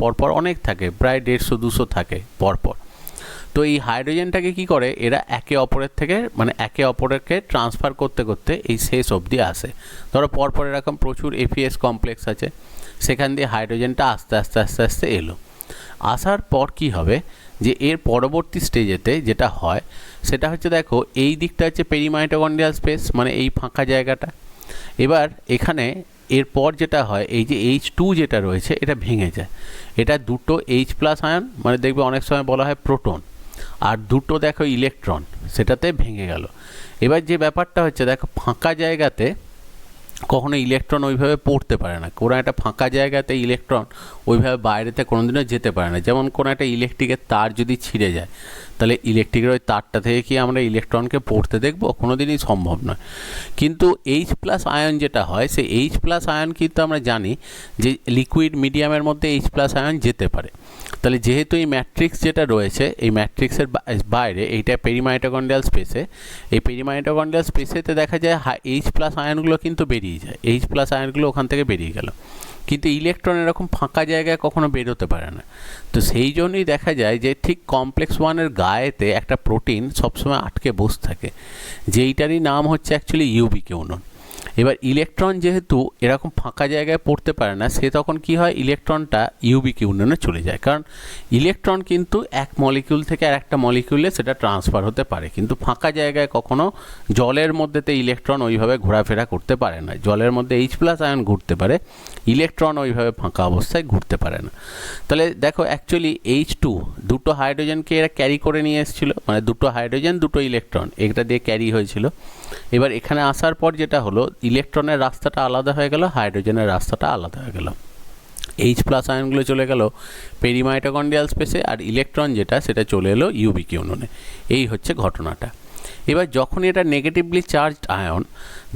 A: পরপর অনেক থাকে, প্রায় 150-200 থাকে পরপর। তো এই হাইড্রোজেনটাকে কি করে, এরা একে অপরের থেকে, মানে একে অপরকে ট্রান্সফার করতে করতে এই শেষ অবধি আসে। ধরো পরপর এরকম প্রচুর FeS কমপ্লেক্স আছে, সেখান দিয়ে হাইড্রোজেনটা আস্তে আস্তে এলো। আসার পর কি হবে, যে এর পরবর্তী স্টেজেতে যেটা হয় সেটা হচ্ছে, দেখো এই দিকটা হচ্ছে পেরিমাইটোকন্ড্রিয়াল স্পেস, মানে এই ফাঁকা জায়গাটা। এবার এখানে এরপর যেটা হয়, এই যে H2 যেটা রয়েছে এটা ভেঙে যায়, এটা দুটো H প্লাস আয়ন, মানে দেখবে অনেক সময় বলা হয় প্রোটন, আর দুটো দেখো ইলেকট্রন সেটাতে ভেঙে গেল। এবার যে ব্যাপারটা হচ্ছে, দেখো ফাঁকা জায়গাতে কখনো ইলেকট্রন ওইভাবে পড়তে পারে না, কোনো একটা ফাঁকা জায়গাতে ইলেকট্রন ওইভাবে বাইরেতে কোনোদিনও যেতে পারে না। যেমন কোনো একটা ইলেকট্রিকের তার যদি ছিঁড়ে যায়, তাহলে ইলেকট্রিকের ওই তারটা থেকে কি আমরা ইলেকট্রনকে পড়তে দেখবো? কোনো দিনই সম্ভব নয়। কিন্তু H প্লাস আয়ন যেটা হয়, সেই H প্লাস আয়ন কিন্তু আমরা জানি যে লিকুইড মিডিয়ামের মধ্যে H প্লাস আয়ন যেতে পারে। তাহলে যেহেতু এই ম্যাট্রিক্স যেটা রয়েছে, এই ম্যাট্রিক্সের বাইরে এইটা পেরিমাইটোকন্ড্রিয়াল স্পেসে, এই পেরিমাইটোকন্ড্রিয়াল স্পেসেতে দেখা যায় H প্লাস আয়নগুলো কিন্তু বেরিয়ে যায়, H প্লাস আয়নগুলো ওখান থেকে বেরিয়ে গেল, কিন্তু ইলেকট্রন এরকম ফাঁকা জায়গায় কখনো বেরোতে পারে না। তো সেই জন্যই দেখা যায় যে ঠিক কমপ্লেক্স 1-এর গায়েতে একটা প্রোটিন সবসময় আটকে বসে থাকে, যেইটারই নাম হচ্ছে অ্যাকচুয়ালি ইউবিকিউনন। এবার ইলেকট্রন যেহেতু এরকম ফাঁকা জায়গায় পড়তে পারে না, সে তখন কি হয়, ইলেকট্রনটা ইউবিকিউননে চলে যায়, কারণ ইলেকট্রন কিন্তু এক মলিকিউল থেকে আর একটা মলিকিউলে সেটা ট্রান্সফার হতে পারে, কিন্তু ফাঁকা জায়গায় কখনো জলের মধ্যেতে ইলেকট্রন ওইভাবে ঘোরাফেরা করতে পারে না। জলের মধ্যে H প্লাস আয়ন ঘুরতে পারে, ইলেকট্রন ওইভাবে ফাঁকা অবস্থায় ঘুরতে পারে না। তাহলে দেখো অ্যাকচুয়ালি H2 দুটো হাইড্রোজেনকে এরা ক্যারি করে নিয়ে এসেছিলো, মানে দুটো হাইড্রোজেন দুটো ইলেকট্রন এটা দিয়ে ক্যারি হয়েছিল। এবার এখানে আসার পর যেটা হলো, ইলেকট্রনের রাস্তাটা আলাদা হয়ে গেল, হাইড্রোজেনের রাস্তাটা আলাদা হয়ে গেল। H প্লাস আয়নগুলো চলে গেল পেরিমাইটোকন্ড্রিয়াল স্পেসে, আর ইলেকট্রন যেটা সেটা চলে এলো ইউবিকিউননে। এই হচ্ছে ঘটনাটা। এবার যখন এটা নেগেটিভলি চার্জড আয়ন,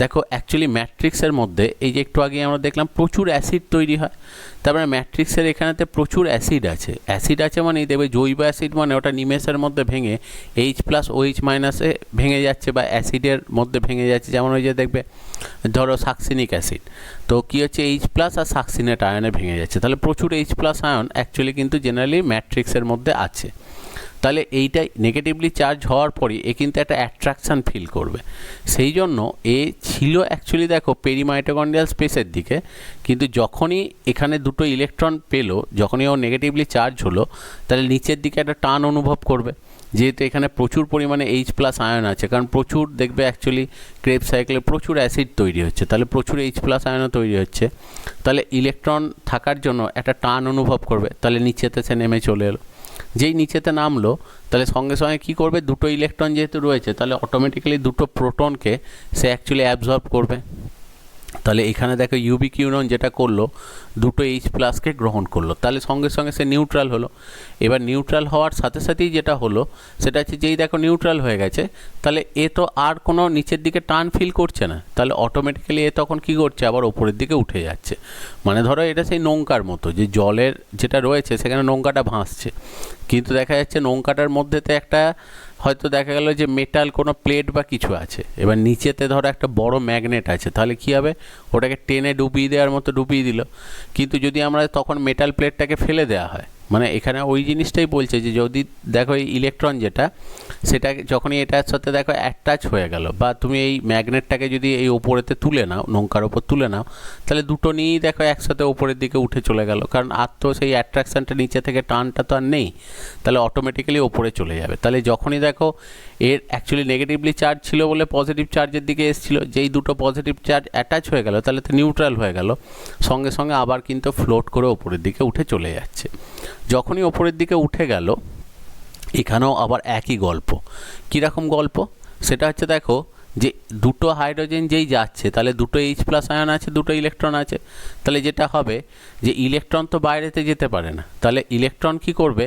A: দেখো অ্যাকচুয়ালি ম্যাট্রিক্সের মধ্যে এই যে একটু আগে আমরা দেখলাম প্রচুর অ্যাসিড তৈরি হয়, তারপরে ম্যাট্রিক্সের এখানেতে প্রচুর অ্যাসিড আছে। অ্যাসিড আছে মানে দেখবে জৈব অ্যাসিড, মানে ওটা নিমেষের মধ্যে ভেঙে H প্লাস OH মাইনাসে ভেঙে যাচ্ছে, বা অ্যাসিডের মধ্যে ভেঙে যাচ্ছে। যেমন ওই যে দেখবে ধরো সাকসিনিক অ্যাসিড, তো কী হচ্ছে, H প্লাস আর সাকসিনেট আয়নে ভেঙে যাচ্ছে, তাহলে প্রচুর H প্লাস আয়ন অ্যাকচুয়ালি কিন্তু জেনারেলি ম্যাট্রিক্সের মধ্যে আছে। তাহলে এইটাই নেগেটিভলি চার্জ হওয়ার পরই এ কিন্তু একটা অ্যাট্রাকশান ফিল করবে, সেই জন্য এ ছিল অ্যাকচুয়ালি দেখো পেরিমাইটোকন্ড্রিয়াল স্পেসের দিকে, কিন্তু যখনই এখানে দুটো ইলেকট্রন পেলো, যখনই ও নেগেটিভলি চার্জ হলো, তাহলে নিচের দিকে একটা টান অনুভব করবে, যেহেতু এখানে প্রচুর পরিমাণে H প্লাস আয়ন আছে, কারণ প্রচুর দেখবে অ্যাকচুয়ালি ক্রেবস সাইকেলে প্রচুর অ্যাসিড তৈরি হচ্ছে, তাহলে প্রচুর H প্লাস আয়নও তৈরি হচ্ছে, তাহলে ইলেকট্রন থাকার জন্য একটা টান অনুভব করবে, তাহলে নিচেতে সে নেমে চলে এলো। যেই নিচেতে নামলো তাহলে সঙ্গে সঙ্গে কী করবে, দুটো ইলেকট্রন যেহেতু রয়েছে তাহলে অটোমেটিক্যালি দুটো প্রোটনকে সে অ্যাকচুয়ালি অ্যাবজর্ব করবে। তাহলে এখানে দেখো ইউবিকিউনন যেটা করলো, দুটো H প্লাসকে গ্রহণ করলো, তাহলে সঙ্গে সঙ্গে সে নিউট্রাল হলো। এবার নিউট্রাল হওয়ার সাথে সাথেই যেটা হলো সেটা হচ্ছে, যেই দেখো নিউট্রাল হয়ে গেছে, তাহলে এ তো আর কোনো নিচের দিকে টান ফিল করছে না, তাহলে অটোমেটিক্যালি এ তখন কী করছে, আবার ওপরের দিকে উঠে যাচ্ছে। মানে ধরো এটা সেই নৌকার মতো, যে জলের যেটা রয়েছে সেখানে নৌকাটা ভাসছে, কিন্তু দেখা যাচ্ছে নৌকাটার মধ্যেতে একটা হয়তো দেখা গেল যে মেটাল কোনো প্লেট বা কিছু আছে, এবার নিচেতে ধরো একটা বড় ম্যাগনেট আছে, তাহলে কী হবে, ওটাকে টেনে ডুবিয়ে দেওয়ার মতো ডুবিয়ে দিল। কিন্তু যদি আমরা তখন মেটাল প্লেটটাকে ফেলে দেওয়া হয়, মানে এখানে ওই জিনিসটাই বলছে যে যদি দেখো এই ইলেকট্রন যেটা, সেটা যখনই এটার সাথে দেখো অ্যাটাচ হয়ে গেল, বা তুমি এই ম্যাগনেটটাকে যদি এই ওপরেতে তুলে নাও, নৌকার ওপর তুলে নাও, তাহলে দুটো নিয়েই দেখো একসাথে ওপরের দিকে উঠে চলে গেল, কারণ আর তো সেই অ্যাট্রাকশানটা নিচে থেকে টানটা তো আর নেই, তাহলে অটোমেটিক্যালি ওপরে চলে যাবে। তাহলে যখনই দেখো এর অ্যাকচুয়ালি নেগেটিভলি চার্জ ছিল বলে পজিটিভ চার্জের দিকে এসেছিলো, যেই দুটো পজিটিভ চার্জ অ্যাটাচ হয়ে গেল তাহলে তো নিউট্রাল হয়ে গেল, সঙ্গে সঙ্গে আবার কিন্তু ফ্লোট করে ওপরের দিকে উঠে চলে যাচ্ছে। যখনই ওপরের দিকে উঠে গেল, এখানেও আবার একই গল্প। কীরকম গল্প, সেটা হচ্ছে দেখো যে দুটো হাইড্রোজেন যেই যাচ্ছে, তাহলে দুটো H প্লাস আয়ন আছে, দুটো ইলেকট্রন আছে, তাহলে যেটা হবে যে ইলেকট্রন তো বাইরেতে যেতে পারে না, তাহলে ইলেকট্রন কি করবে,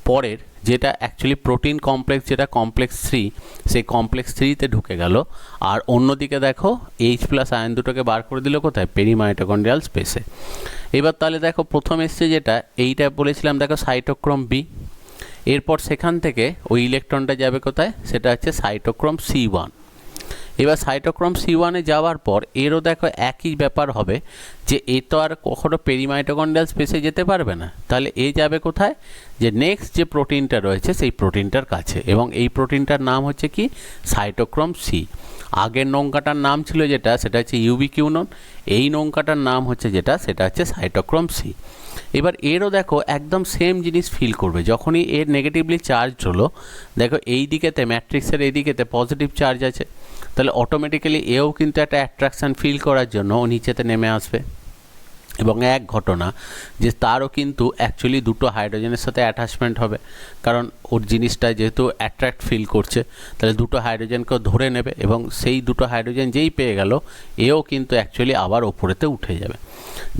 A: পরের যেটা অ্যাকচুয়ালি প্রোটিন কমপ্লেক্স, যেটা কমপ্লেক্স 3, সেই কমপ্লেক্স 3তে ঢুকে গেল, আর অন্যদিকে দেখো H প্লাস আয়ন দুটোকে বার করে দিল কোথায়, পেরিমাইটোকন্ড্রিয়াল স্পেসে। এবার তাহলে দেখো প্রথম এসছে যেটা, এইটা বলেছিলাম দেখো সাইটোক্রোম বি, এরপর সেখান থেকে ওই ইলেকট্রনটা যাবে কোথায়, সেটা হচ্ছে সাইটোক্রোম C1। এবার সাইটোক্রোম C1-এ যাওয়ার পর এরও দেখো একই ব্যাপার হবে, যে এ তো আর কখনো পেরিমাইটোকন্ড্রিয়াল স্পেসে যেতে পারবে না, তাহলে এ যাবে কোথায়, যে নেক্সট যে প্রোটিনটা রয়েছে সেই প্রোটিনটার কাছে, এবং এই প্রোটিনটার নাম হচ্ছে কি, সাইটোক্রোম C। আগের নৌকাটার নাম ছিল যেটা, সেটা হচ্ছে ইউবিকিউনন, এই নৌকাটার নাম হচ্ছে যেটা, সেটা হচ্ছে সাইটোক্রোম C। এবার এরও দেখো একদম সেম জিনিস ফিল করবে, যখনই এর নেগেটিভলি চার্জ হলো, দেখো এই দিকেতে ম্যাট্রিক্সের এই দিকেতে পজিটিভ চার্জ আছে, তাহলে অটোমেটিক্যালি এও কিন্তু একটা অ্যাট্রাকশান ফিল করার জন্য ও নিচেতে নেমে আসবে। এবং এক ঘটনা যে তারও কিন্তু অ্যাকচুয়ালি দুটো হাইড্রোজেনের সাথে অ্যাটাচমেন্ট হবে, কারণ ওর জিনিসটা যেহেতু অ্যাট্রাক্ট ফিল করছে, তাহলে দুটো হাইড্রোজেনকেও ধরে নেবে, এবং সেই দুটো হাইড্রোজেন যেই পেয়ে গেল, এও কিন্তু অ্যাকচুয়ালি আবার ওপরেতে উঠে যাবে।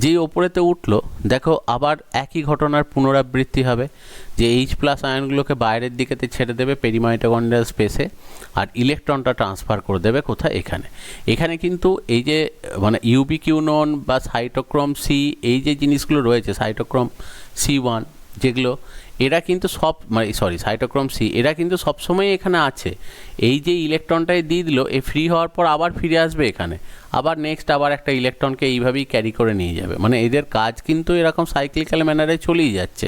A: যেই ওপরেতে উঠলো, দেখো আবার একই ঘটনার পুনরাবৃত্তি হবে, যে H প্লাস আয়নগুলোকে বাইরের দিকেতে ছেড়ে দেবে পেরিমাইটোকন্ড্রিয়াল স্পেসে, আর ইলেকট্রনটা ট্রান্সফার করে দেবে কোথায়, এখানে। এখানে কিন্তু এই যে মানে ইউবিকিউনন বা সাইটোক্রোম C, এই যে জিনিসগুলো রয়েছে, সাইটোক্রোম C1 যেগুলো, এরা কিন্তু সব সাইটোক্রোম C, এরা কিন্তু সবসময় এখানে আছে। এই যে ইলেকট্রনটাই দিয়ে দিল, এ ফ্রি হওয়ার পর আবার ফিরে আসবে এখানে, আবার নেক্সট আবার একটা ইলেকট্রনকে এইভাবেই ক্যারি করে নিয়ে যাবে, মানে এদের কাজ কিন্তু এরকম সাইক্লিক্যাল ম্যানারে চলেই যাচ্ছে,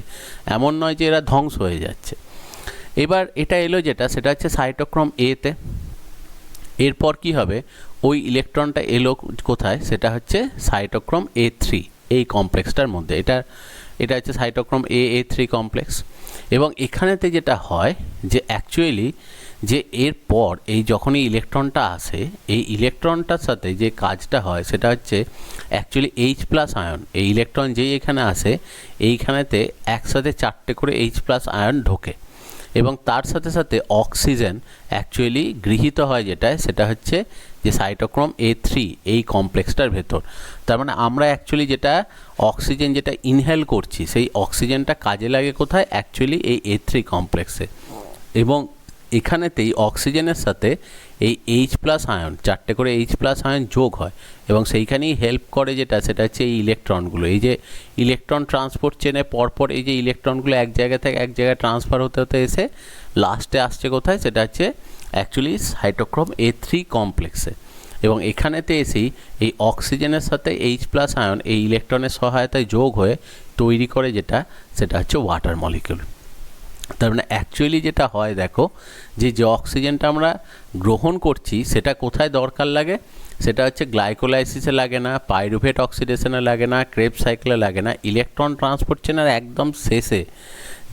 A: এমন নয় যে এরা ধ্বংস হয়ে যাচ্ছে। এবার এটা এলো যেটা, সেটা হচ্ছে সাইটোক্রোম A-তে। এরপর কি হবে, ওই ইলেকট্রনটা এলো কোথায়, সেটা হচ্ছে সাইটোক্রোম A3, এই কমপ্লেক্সটার মধ্যে। এটা হচ্ছে সাইটোক্রোম A3 কমপ্লেক্স। এবং এখানেতে যেটা হয় যে অ্যাকচুয়ালি যে এরপর এই যখনই ইলেকট্রনটা আসে, এই ইলেকট্রনটার সাথে যে কাজটা হয় সেটা হচ্ছে অ্যাকচুয়ালি H প্লাস আয়ন, এই ইলেকট্রন যেই এখানে আসে, এইখানেতে একসাথে 4টে করে H প্লাস আয়ন ঢোকে, এবং তার সাথে সাথে অক্সিজেন অ্যাকচুয়ালি গৃহীত হয়, যেটা সেটা হচ্ছে যে সাইটোক্রোম A3 এই কমপ্লেক্সটার ভেতর। তার মানে আমরা অ্যাকচুয়ালি যেটা অক্সিজেন যেটা ইনহেল করছি, সেই অক্সিজেনটা কাজে লাগে কোথায়, অ্যাকচুয়ালি এই A3 কমপ্লেক্সে। এবং এখানেতেই অক্সিজেনের সাথে এই H প্লাস আয়ন, 4টে করে H প্লাস আয়ন যোগ হয়, এবং সেইখানেই হেল্প করে যেটা, সেটা হচ্ছে এই ইলেকট্রনগুলো, এই যে ইলেকট্রন ট্রান্সপোর্ট চেনে পরপর এই যে ইলেকট্রনগুলো এক জায়গা থেকে এক জায়গায় ট্রান্সফার হতে হতে এসে লাস্টে আসছে কোথায়, সেটা হচ্ছে অ্যাকচুয়ালি সাইটোক্রোম A3 কমপ্লেক্সে। এবং এখানেতে এসেই এই অক্সিজেনের সাথে H প্লাস আয়ন এই ইলেকট্রনের সহায়তায় যোগ হয়ে তৈরি করে যেটা, সেটা হচ্ছে ওয়াটার মলিকিউল। তার মানে অ্যাকচুয়ালি যেটা হয় দেখো, যে অক্সিজেনটা আমরা গ্রহণ করছি সেটা কোথায় দরকার লাগে, সেটা হচ্ছে গ্লাইকোলাইসিসে লাগে না, পাইরুভেট অক্সিডেশনে লাগে না, ক্রেবস সাইকেলে লাগে না, ইলেকট্রন ট্রান্সপোর্ট চেনের একদম শেষে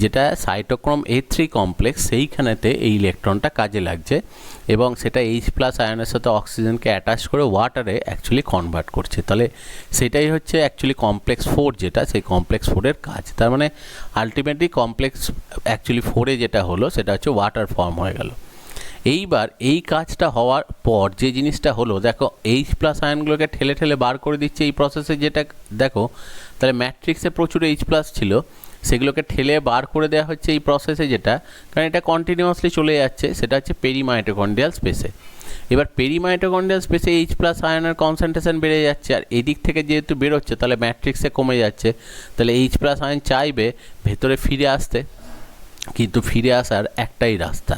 A: যেটা সাইটোক্রোম A3 কমপ্লেক্স সেইখানেতে এই ইলেকট্রনটা কাজে লাগছে এবং সেটা H+ আয়নের সাথে অক্সিজেনকে অ্যাটাচ করে ওয়াটারে অ্যাকচুয়ালি কনভার্ট করছে। তাহলে সেটাই হচ্ছে অ্যাকচুয়ালি কমপ্লেক্স 4 যেটা, সেই কমপ্লেক্স 4-এর কাজ। তার মানে আলটিমেটলি কমপ্লেক্স অ্যাকচুয়ালি 4-এ যেটা হলো সেটা হচ্ছে ওয়াটার ফর্ম হয়ে গেল। এইবার এই কাজটা হওয়ার পর যে জিনিসটা হলো, দেখো H+ আয়নগুলোকে ঠেলে ঠেলে বার করে দিচ্ছে এই প্রসেসে, যেটা দেখো তাহলে ম্যাট্রিক্সে প্রচুর H+ ছিল, সেগুলোকে ঠেলে বার করে দেওয়া হচ্ছে এই প্রসেসে, যেটা কারণ এটা কন্টিনিউয়াসলি চলে যাচ্ছে, সেটা হচ্ছে পেরিমাইটোকন্ড্রিয়াল স্পেসে। এবার পেরিমাইটোকন্ড্রিয়াল স্পেসে H+ আয়নের কনসেন্ট্রেশন বেড়ে যাচ্ছে, আর এদিক থেকে যেহেতু বেরোচ্ছে তাহলে ম্যাট্রিক্সে কমে যাচ্ছে, তাহলে H+ আয়ন চাইবে ভেতরে ফিরে আসতে, কিন্তু ফিরে আসার একটাই রাস্তা,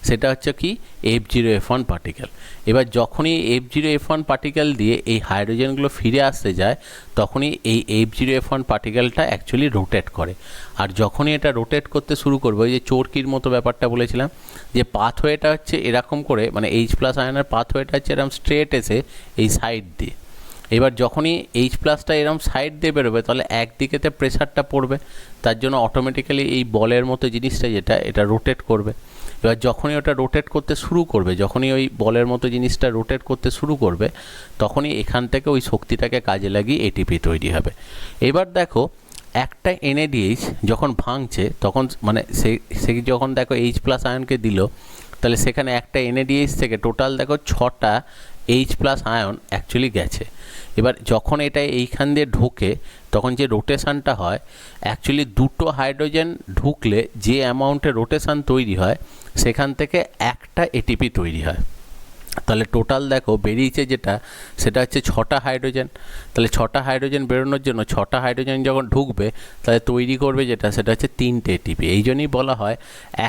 A: সেটা হচ্ছে কি F0F1 পার্টিকেল। এবার যখনই F0F1 পার্টিকেল দিয়ে এই হাইড্রোজেনগুলো ফিরে আসতে যায় তখনই এই F0F1 পার্টিকেলটা অ্যাকচুয়ালি রোটেট করে, আর যখনই এটা রোটেট করতে শুরু করবে, ওই যে চোরকির মতো ব্যাপারটা বলেছিলাম যে পাথওয়েটা হচ্ছে এরকম করে, মানে H+ আয়নের পাথওয়েটা হচ্ছে এরকম স্ট্রেট এসে এই সাইড দিয়ে, এবার যখনই H+টা এরকম সাইড দিয়ে বেরোবে তাহলে একদিকেতে প্রেশারটা পড়বে, তার জন্য অটোমেটিক্যালি এই বলের মতো জিনিসটা যেটা এটা রোটেট করবে। এবার যখনই ওটা রোটেট করতে শুরু করবে, যখনই ওই বলের মতো জিনিসটা রোটেট করতে শুরু করবে তখনই এখান থেকে ওই শক্তিটাকে কাজে লাগিয়ে এটিপি তৈরি হবে। এবার দেখো একটা NADH যখন ভাঙছে তখন মানে সে যখন দেখো H+ আয়নকে দিল, তাহলে সেখানে একটা NADH থেকে টোটাল দেখো 6টা H+ আয়ন অ্যাকচুয়ালি গেছে। এবার যখন এটা এইখান দিয়ে ঢোকে তখন যে রোটেশানটা হয়, অ্যাকচুয়ালি দুটো হাইড্রোজেন ঢুকলে যে অ্যামাউন্টে রোটেশান তৈরি হয় সেখান থেকে একটা এটিপি তৈরি হয়। তাহলে টোটাল দেখো বেরিয়েছে যেটা, সেটা হচ্ছে 6টা হাইড্রোজেন। তাহলে 6টা হাইড্রোজেন বেরোনোর জন্য 6টা হাইড্রোজেন যখন ঢুকবে তাহলে তৈরি করবে যেটা, সেটা হচ্ছে 3টে এটিপি। এই জন্যই বলা হয়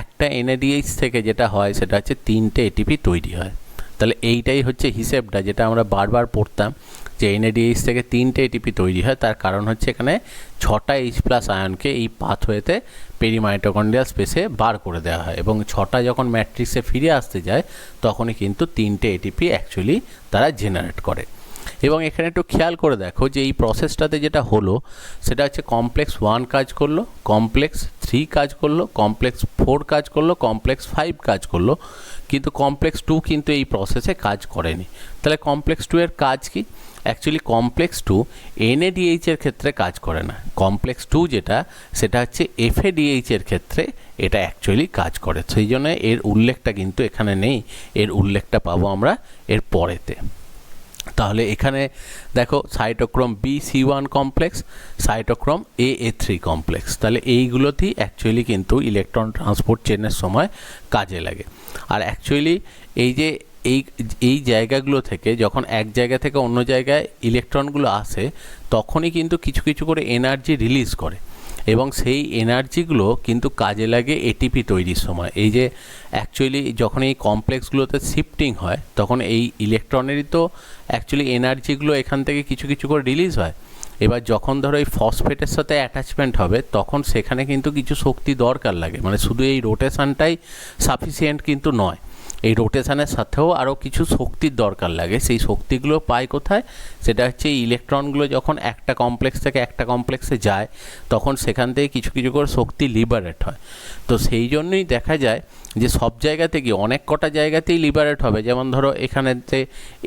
A: একটা NADH থেকে যেটা হয় সেটা হচ্ছে 3টে এটিপি তৈরি হয়। তাহলে এইটাই হচ্ছে হিসেবটা যেটা আমরা বারবার পড়তাম যে NADH থেকে 3টে এটিপি তৈরি হয়, তার কারণ হচ্ছে এখানে 6টা H+ আয়নকে এই পাথওয়েতে পেরিমাইটোকন্ড্রিয়াল স্পেসে বার করে দেওয়া হয় এবং 6টা যখন ম্যাট্রিক্সে ফিরে আসতে যায় তখনই কিন্তু 3টে এটিপি অ্যাকচুয়ালি তারা জেনারেট করে। এবং এখানে একটু খেয়াল করে দেখো যে এই প্রসেসটাতে যেটা হলো সেটা হচ্ছে কমপ্লেক্স 1 কাজ করলো, কমপ্লেক্স 3 কাজ করলো, কমপ্লেক্স 4 কাজ করলো, কমপ্লেক্স 5 কাজ করলো, কিন্তু কমপ্লেক্স 2 কিন্তু এই প্রসেসে কাজ করেনি। তাহলে কমপ্লেক্স 2 এর কাজ কি? অ্যাকচুয়ালি কমপ্লেক্স 2 NADH এর ক্ষেত্রে কাজ করে না, কমপ্লেক্স 2 যেটা সেটা হচ্ছে FADH এর ক্ষেত্রে এটা অ্যাকচুয়ালি কাজ করে, সেই জন্য এর উল্লেখটা কিন্তু এখানে নেই, এর উল্লেখটা পাবো আমরা এর পরেতে। তাহলে এখানে দেখো cytochrome BC1 complex, cytochrome AA3 complex, তাহলে এইগুলোতেই অ্যাকচুয়ালি কিন্তু ইলেকট্রন ট্রান্সপোর্ট চেনের সময় কাজে লাগে। আর অ্যাকচুয়ালি এই যে এই জায়গাগুলো থেকে যখন এক জায়গা থেকে অন্য জায়গায় ইলেকট্রনগুলো আসে তখনই কিন্তু কিছু কিছু করে এনার্জি রিলিজ করে এবং সেই এনার্জিগুলো কিন্তু কাজে লাগে এটিপি তৈরির সময়। এই যে অ্যাকচুয়ালি যখন এই কমপ্লেক্সগুলোতে শিফটিং হয় তখন এই ইলেকট্রনেরই তো অ্যাকচুয়ালি এনার্জিগুলো এখান থেকে কিছু কিছু করে রিলিজ হয়। এবার যখন ধরো এই ফসফেটের সাথে অ্যাটাচমেন্ট হবে তখন সেখানে কিন্তু কিছু শক্তি দরকার লাগে, মানে শুধু এই রোটেশনটাই সাফিসিয়েন্ট কিন্তু নয়, এই রোটেশনের সাথেও আরও কিছু শক্তির দরকার লাগে। সেই শক্তিগুলো পায় কোথায়? সেটা হচ্ছে এই ইলেকট্রনগুলো যখন একটা কমপ্লেক্স থেকে একটা কমপ্লেক্সে যায় তখন সেখান থেকে কিছু কিছু করে শক্তি লিবারেট হয়। তো সেই জন্যই দেখা যায় যে সব জায়গাতে গিয়ে অনেক কটা জায়গাতেই লিবারেট হবে, যেমন ধরো এখানেতে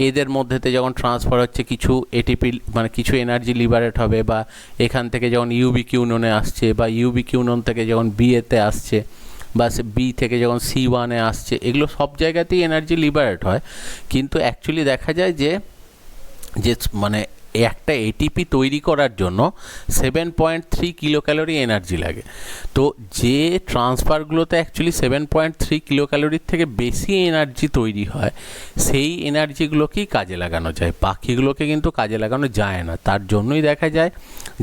A: এদের মধ্যেতে যখন ট্রান্সফার হচ্ছে কিছু এটিপি মানে কিছু এনার্জি লিবারেট হবে, বা এখান থেকে যখন ইউবিকিউননে আসছে বা ইউবিকিউনন থেকে যখন বিএতে আসছে বা বি থেকে যখন C1-এ আসছে, এগুলো সব জায়গাতেই এনার্জি লিবারেট হয়। কিন্তু অ্যাকচুয়ালি দেখা যায় যে মানে একটা এটিপি তৈরি করার জন্য 7.3 কিলো ক্যালোরি এনার্জি লাগে। তো যে ট্রান্সফারগুলোতে অ্যাকচুয়ালি 7.3 কিলো ক্যালোরির থেকে বেশি এনার্জি তৈরি হয় সেই এনার্জিগুলোকেই কাজে লাগানো যায়, বাকিগুলোকে কিন্তু কাজে লাগানো যায় না। তার জন্যই দেখা যায়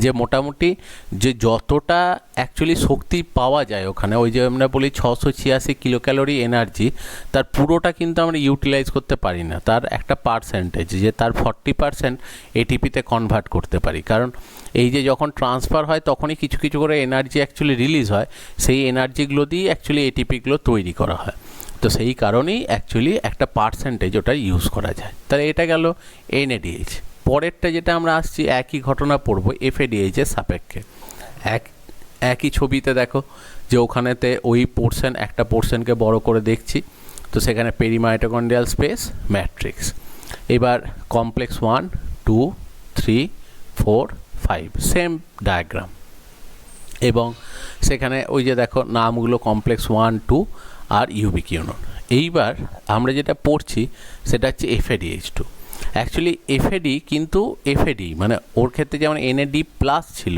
A: যে মোটামুটি যে যতটা অ্যাকচুয়ালি শক্তি পাওয়া যায় ওখানে, ওই যে আমরা বলি 686 কিলো ক্যালোরি এনার্জি, তার পুরোটা কিন্তু আমরা ইউটিলাইজ করতে পারি না, তার একটা পার্সেন্টেজ যে তার 40% এটিপিতে কনভার্ট করতে পারি। কারণ এই যে যখন ট্রান্সফার হয় তখনই কিছু কিছু করে এনার্জি অ্যাকচুয়ালি রিলিজ হয়, সেই এনার্জিগুলো দিয়েই অ্যাকচুয়ালি এটিপিগুলো তৈরি করা হয়। তো সেই কারণেই অ্যাকচুয়ালি একটা পার্সেন্টেজ ওটা ইউজ করা যায়। তাহলে এটা গেল এনএডিএইচ। পরেরটা যেটা আমরা আসছি, একই ঘটনা পড়বো এফএডিএইচের সাপেক্ষে। একই ছবিতে দেখো যে ওখানেতে ওই পোর্শন, একটা পোর্শনকে বড় করে দেখছি, তো সেখানে পেরিমাইটোকন্ড্রিয়াল স্পেস ম্যাট্রিক্স। এবার কমপ্লেক্স 1, 2, 3, 4, 5 সেম ডায়াগ্রাম, এবং সেখানে ওই যে দেখো নামগুলো কমপ্লেক্স 1, 2 আর ইউবিকিউনন। এইবার আমরা যেটা পড়ছি সেটা হচ্ছে এফএডিএইচ2। অ্যাকচুয়ালি এফএডি কিন্তু এফএডি মানে ওর ক্ষেত্রে যেমন এনএডি প্লাস ছিল,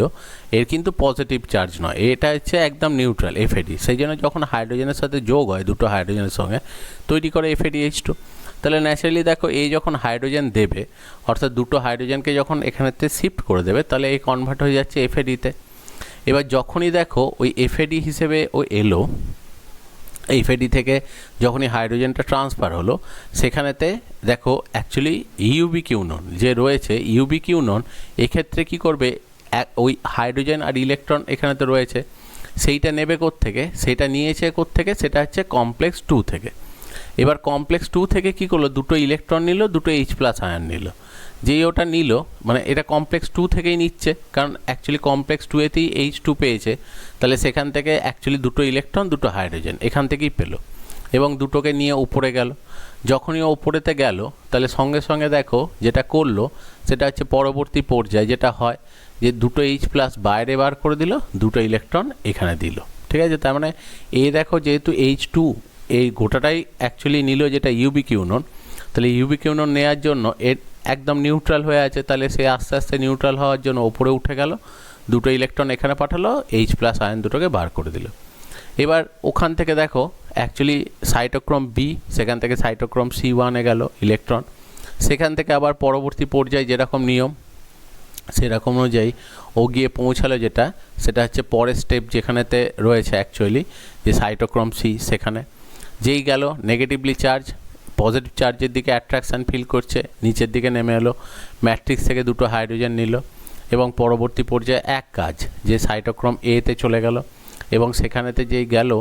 A: এর কিন্তু পজিটিভ চার্জ নয়, এটা হচ্ছে একদম নিউট্রাল এফএডি। সেই জন্য যখন হাইড্রোজেনের সাথে যোগ হয় দুটো হাইড্রোজেনের সঙ্গে তৈরি করে এফএডিএইচ2। তাহলে ন্যাচারালি দেখো এই যখন হাইড্রোজেন দেবে, অর্থাৎ দুটো হাইড্রোজেনকে যখন এখানেতে শিফট করে দেবে, তাহলে এই কনভার্ট হয়ে যাচ্ছে এফএডিতে। এবার যখনই দেখো ওই এফএডি হিসেবে ও এলো, এফএডি থেকে যখনই হাইড্রোজেনটা ট্রান্সফার হলো, সেখানেতে দেখো অ্যাকচুয়ালি ইউবিকিউনন যে রয়েছে, ইউবিকিউনন এক্ষেত্রে কী করবে, ওই হাইড্রোজেন আর ইলেকট্রন এখানেতে রয়েছে, সেইটা নেবে কোত্থেকে, সেটা নিয়েছে কোত্থেকে, সেটা হচ্ছে কমপ্লেক্স 2 থেকে। এবার কমপ্লেক্স 2 থেকে কী করলো, দুটো ইলেকট্রন নিল, দুটো H+ আয়ন নিল। যেই ওটা নিল, মানে এটা কমপ্লেক্স 2 থেকেই নিচ্ছে, কারণ অ্যাকচুয়ালি কমপ্লেক্স 2-এতেই H2 পেয়েছে, তাহলে সেখান থেকে অ্যাকচুয়ালি দুটো ইলেকট্রন, দুটো হাইড্রোজেন এখান থেকেই পেলো, এবং দুটোকে নিয়ে উপরে গেল। যখনই ও উপরেতে গেল, তাহলে সঙ্গে সঙ্গে দেখো যেটা করলো সেটা হচ্ছে পরবর্তী পর্যায়ে যেটা হয় যে দুটো H+ বাইরে বার করে দিল, দুটো ইলেকট্রন এখানে দিল। ঠিক আছে, তার মানে এই দেখো যেহেতু H2 এই গোটাটাই অ্যাকচুয়ালি নিল যেটা ইউবিকিউনন, তাহলে ইউবিকিউনন নেওয়ার জন্য এর একদম নিউট্রাল হয়ে আছে, তাহলে সে আস্তে আস্তে নিউট্রাল হওয়ার জন্য ওপরে উঠে গেল, দুটো ইলেকট্রন এখানে পাঠালো, H+ আয়ন দুটোকে বার করে দিল। এবার ওখান থেকে দেখো অ্যাকচুয়ালি সাইটোক্রোম বি, সেখান থেকে সাইটোক্রোম C1-এ গেল ইলেকট্রন, সেখান থেকে আবার পরবর্তী পর্যায়ে যেরকম নিয়ম সেরকম অনুযায়ী ও গিয়ে পৌঁছালো, যেটা সেটা হচ্ছে পরের স্টেপ যেখানেতে রয়েছে অ্যাকচুয়ালি যে সাইটোক্রোম সি, সেখানে যেই গেল নেগেটিভলি চার্জ পজিটিভ চার্জের দিকে অ্যাট্রাকশান ফিল করছে, নিচের দিকে নেমে এলো, ম্যাট্রিক্স থেকে দুটো হাইড্রোজেন নিল, এবং পরবর্তী পর্যায়ে এক কাজ যে সাইটোক্রোম এতে চলে গেল, এবং সেখানেতে যেই গেল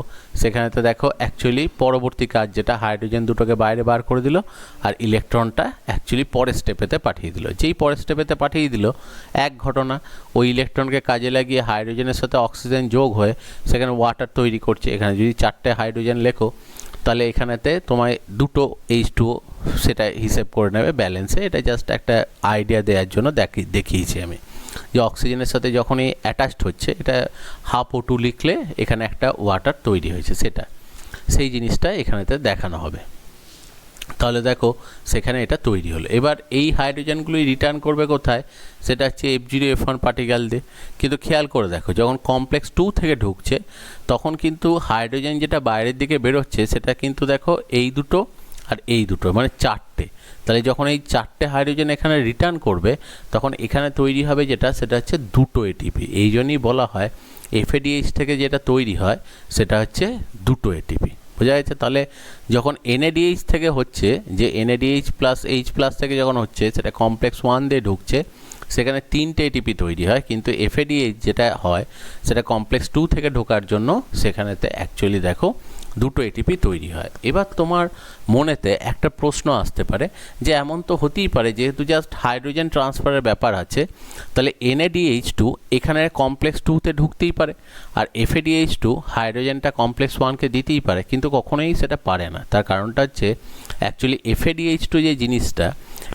A: সেখানেতে দেখো অ্যাকচুয়ালি পরবর্তী কাজ যেটা হাইড্রোজেন দুটোকে বাইরে বার করে দিল, আর ইলেকট্রনটা অ্যাকচুয়ালি পরের স্টেপেতে পাঠিয়ে দিল। যেই পরের স্টেপেতে পাঠিয়ে দিল, এক ঘটনা, ওই ইলেকট্রনকে কাজে লাগিয়ে হাইড্রোজেনের সাথে অক্সিজেন যোগ হয়ে সেখানে ওয়াটার তৈরি করছে। এখানে যদি 4টে হাইড্রোজেন লেখো, তাহলে এখানেতে তোমায় দুটো H2O সেটা হিসেব করে নেবে ব্যালেন্সে। এটা জাস্ট একটা আইডিয়া দেওয়ার জন্য দেখিয়েছি আমি, যে অক্সিজেনের সাথে যখনই অ্যাটাচড হচ্ছে, এটা O2 লিখলে এখানে একটা ওয়াটার তৈরি হয়েছে, সেটা সেই জিনিসটা এখানেতে দেখানো হবে। তাহলে দেখো সেখানে এটা তৈরি হলো। এবার এই হাইড্রোজেনগুলোই রিটার্ন করবে কোথায়, সেটা হচ্ছে F0F1 পার্টিকেল দিয়ে। কিন্তু খেয়াল করে দেখো যখন কমপ্লেক্স 2 থেকে ঢুকছে, তখন কিন্তু হাইড্রোজেন যেটা বাইরের দিকে বেরোচ্ছে সেটা কিন্তু দেখো এই দুটো আর এই দুটো, মানে 4টে। তাহলে যখন এই 4টে হাইড্রোজেন এখানে রিটার্ন করবে, তখন এখানে তৈরি হবে যেটা, সেটা হচ্ছে দুটো এটিপি। এই জন্যই বলা হয় এফএডিএইচ থেকে যেটা তৈরি হয় সেটা হচ্ছে দুটো এটিপি। বোঝা যাচ্ছে? তাহলে যখন এনএডিএইচ থেকে হচ্ছে, যে এনএডিএইচ প্লাস H+ থেকে যখন হচ্ছে, সেটা কমপ্লেক্স 1 দিয়ে ঢুকছে, সেখানে 3টে এটিপি তৈরি হয়। কিন্তু এফএডিএইচ যেটা হয় সেটা কমপ্লেক্স 2 থেকে ঢোকার জন্য সেখানেতে অ্যাকচুয়ালি দেখো দুটো এটিপি তৈরি হয়। এবার তোমার মনেতে একটা প্রশ্ন আসতে পারে যে এমন তো হতেই পারে, যেহেতু জাস্ট হাইড্রোজেন ট্রান্সফারের ব্যাপার আছে, তাহলে NADH2 এখানে কমপ্লেক্স 2-তে ঢুকতেই পারে, আর FADH2 হাইড্রোজেনটা কমপ্লেক্স 1-কে দিতেই পারে, কিন্তু কখনোই সেটা পারে না। তার কারণটা হচ্ছে অ্যাকচুয়ালি FADH2 যে জিনিসটা,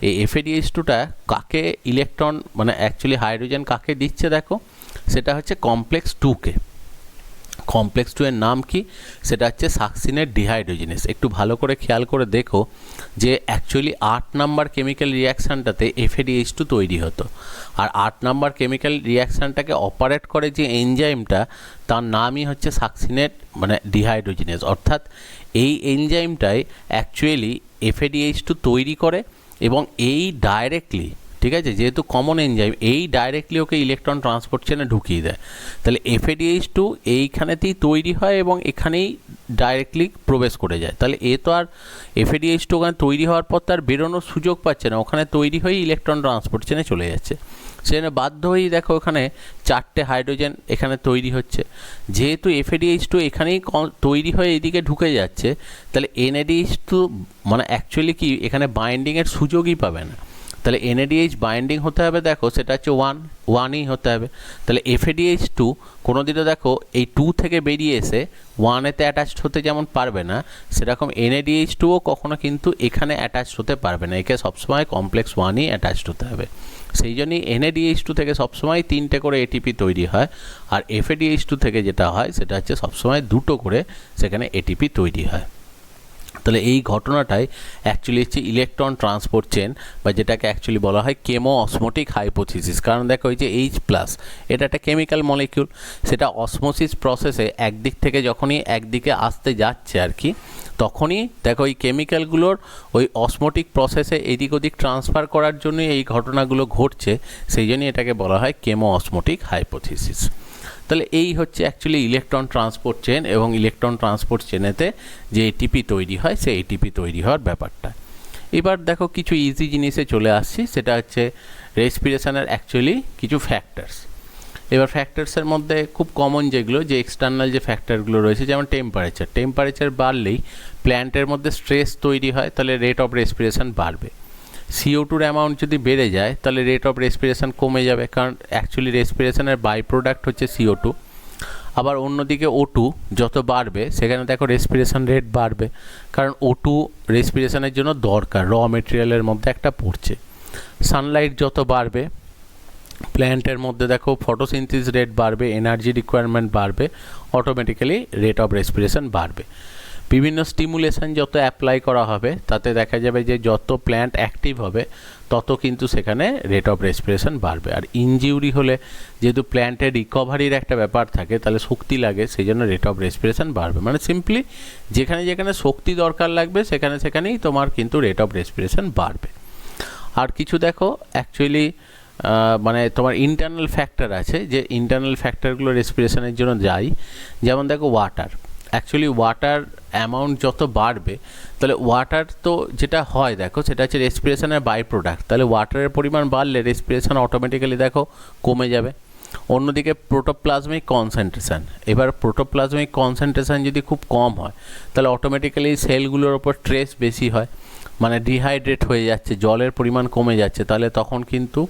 A: এই FADH2টা কাকে ইলেকট্রন, মানে অ্যাকচুয়ালি হাইড্রোজেন কাকে দিচ্ছে দেখো, সেটা হচ্ছে কমপ্লেক্স 2-কে। কমপ্লেক্স 2 এর নাম কি, সেটা হচ্ছে সাকসিনেট ডিহাইড্রোজিনেস। একটু ভালো করে খেয়াল করে দেখো যে অ্যাকচুয়ালি 8 নাম্বার কেমিক্যাল রিয়াকশানটাতে FADH2 তৈরি হতো, আর 8 নাম্বার কেমিক্যাল রিয়াকশানটাকে অপারেট করে যে এনজাইমটা, তার নামই হচ্ছে সাকসিনেট মানে ডিহাইড্রোজিনেস। অর্থাৎ এই এনজাইমটাই অ্যাকচুয়ালি FADH2 তৈরি করে, এবং এই ডাইরেক্টলি, ঠিক আছে, যেহেতু কমন এনজাইম, এই ডাইরেক্টলি ওকে ইলেকট্রন ট্রান্সপোর্ট চেনে ঢুকিয়ে দেয়। তাহলে FADH2 এইখানেতেই তৈরি হয় এবং এখানেই ডাইরেক্টলি প্রবেশ করে যায়। তাহলে এ তো আর FADH2 ওখানে তৈরি হওয়ার পর তার বেরোনোর সুযোগ পাচ্ছে না, ওখানে তৈরি হয়ে ইলেকট্রন ট্রান্সপোর্ট চেনে চলে যাচ্ছে। সেজন্য বাধ্য হয়েই দেখো এখানে 4টে হাইড্রোজেন এখানে তৈরি হচ্ছে। যেহেতু FADH2 এখানেই তৈরি হয়ে এদিকে ঢুকে যাচ্ছে, তাহলে NADH2 মানে অ্যাকচুয়ালি কি এখানে বাইন্ডিংয়ের সুযোগই পাবে না। তাহলে NADH বাইন্ডিং হতে হবে, দেখো সেটা হচ্ছে 1ই হতে হবে। তাহলে FADH2 কোনোদিনও দেখো এই 2 থেকে বেরিয়ে এসে 1-এতে অ্যাটাচড হতে যেমন পারবে না, সেরকম NADH2ও কখনো কিন্তু এখানে অ্যাটাচড হতে পারবে না। একে সবসময় কমপ্লেক্স 1ই অ্যাটাচড হতে হবে। সেই জন্যই NADH2 থেকে সবসময় 3টে করে ATP তৈরি হয়, আর FADH2 থেকে যেটা হয় সেটা হচ্ছে সবসময় 2টো করে সেখানে ATP তৈরি হয়। তাহলে এই ঘটনাটাই অ্যাকচুয়ালি হচ্ছে ইলেকট্রন ট্রান্সপোর্ট চেন, বা যেটাকে অ্যাকচুয়ালি বলা হয় কেমো অসমোটিক হাইপোথিসিস। কারণ দেখো এই যে H+, এটা একটা কেমিক্যাল মলিকিউল, সেটা অসমোসিস প্রসেসে একদিক থেকে যখনই একদিকে আসতে যাচ্ছে আর কি, তখনই দেখো এই কেমিক্যালগুলোর ওই অসমোটিক প্রসেসে এদিক ওদিক ট্রান্সফার করার জন্যই এই ঘটনাগুলো ঘটছে। সেই জন্যই এটাকে বলা হয় কেমো অসমোটিক হাইপোথিসিস। তাহলে এই হচ্ছে অ্যাকচুয়ালি ইলেকট্রন ট্রান্সপোর্ট চেন, এবং ইলেকট্রন ট্রান্সপোর্ট চেনেতে যে ATP তৈরি হয় সেই ATP তৈরি হওয়ার ব্যাপারটা। এবার দেখো কিছু ইজি জিনিসে চলে আসছি, সেটা হচ্ছে রেসপিরেশনের অ্যাকচুয়ালি কিছু ফ্যাক্টরস। এবার ফ্যাক্টরসের মধ্যে খুব কমন যেগুলো, যে এক্সটার্নাল যে ফ্যাক্টরগুলো রয়েছে, যেমন টেম্পারেচার বাড়লেই প্ল্যান্টের মধ্যে স্ট্রেস তৈরি হয়, তাহলে রেট অফ রেসপিরেশন বাড়বে। CO2-র অ্যামাউন্ট যদি বেড়ে যায় তাহলে রেট অফ রেসপিরেশন কমে যাবে, কারণ অ্যাকচুয়ালি রেসপিরেশনের বাই প্রোডাক্ট হচ্ছে CO2। আবার অন্যদিকে O2 যত বাড়বে সেখানে দেখো রেসপিরেশন রেট বাড়বে, কারণ O2 রেসপিরেশনের জন্য দরকার, র মেটেরিয়ালের মধ্যে একটা পড়ছে। সানলাইট যত বাড়বে প্ল্যান্টের মধ্যে দেখো ফটোসিনথেসিস রেট বাড়বে, এনার্জি রিকোয়ারমেন্ট বাড়বে, অটোমেটিক্যালি রেট অফ রেসপিরেশন বাড়বে। বিভিন্ন স্টিমুলেশন যত অ্যাপ্লাই করা হবে তাতে দেখা যাবে যে যত প্ল্যান্ট অ্যাক্টিভ হবে তত কিন্তু সেখানে রেট অফ রেসপিরেশন বাড়বে। আর ইনজিউরি হলে যেহেতু প্ল্যান্টের রিকভারির একটা ব্যাপার থাকে, তাহলে শক্তি লাগে, সেই জন্য রেট অফ রেসপিরেশন বাড়বে। মানে সিম্পলি যেখানে যেখানে শক্তি দরকার লাগবে সেখানেই তোমার কিন্তু রেট অফ রেসপিরেশন বাড়বে। আর কিছু দেখো অ্যাকচুয়ালি মানে তোমার ইন্টারনাল ফ্যাক্টর আছে, যে ইন্টারনাল ফ্যাক্টরগুলো রেসপিরেশনের জন্য যায়। যেমন দেখো ওয়াটার, অ্যাকচুয়ালি ওয়াটার অ্যামাউন্ট যত বাড়বে তাহলে ওয়াটার তো যেটা হয় দেখো সেটা হচ্ছে রেসপিরেশনের বাই প্রোডাক্ট, তাহলে ওয়াটারের পরিমাণ বাড়লে রেসপিরেশন অটোমেটিক্যালি দেখো কমে যাবে। অন্যদিকে প্রোটোপ্লাজমিক কনসেন্ট্রেশন, এবার প্রোটোপ্লাজমিক কনসেন্ট্রেশন যদি খুব কম হয় তাহলে অটোমেটিক্যালি সেলগুলোর ওপর স্ট্রেস বেশি হয়, মানে ডিহাইড্রেট হয়ে যাচ্ছে, জলের পরিমাণ কমে যাচ্ছে, তাহলে তখন কিন্তু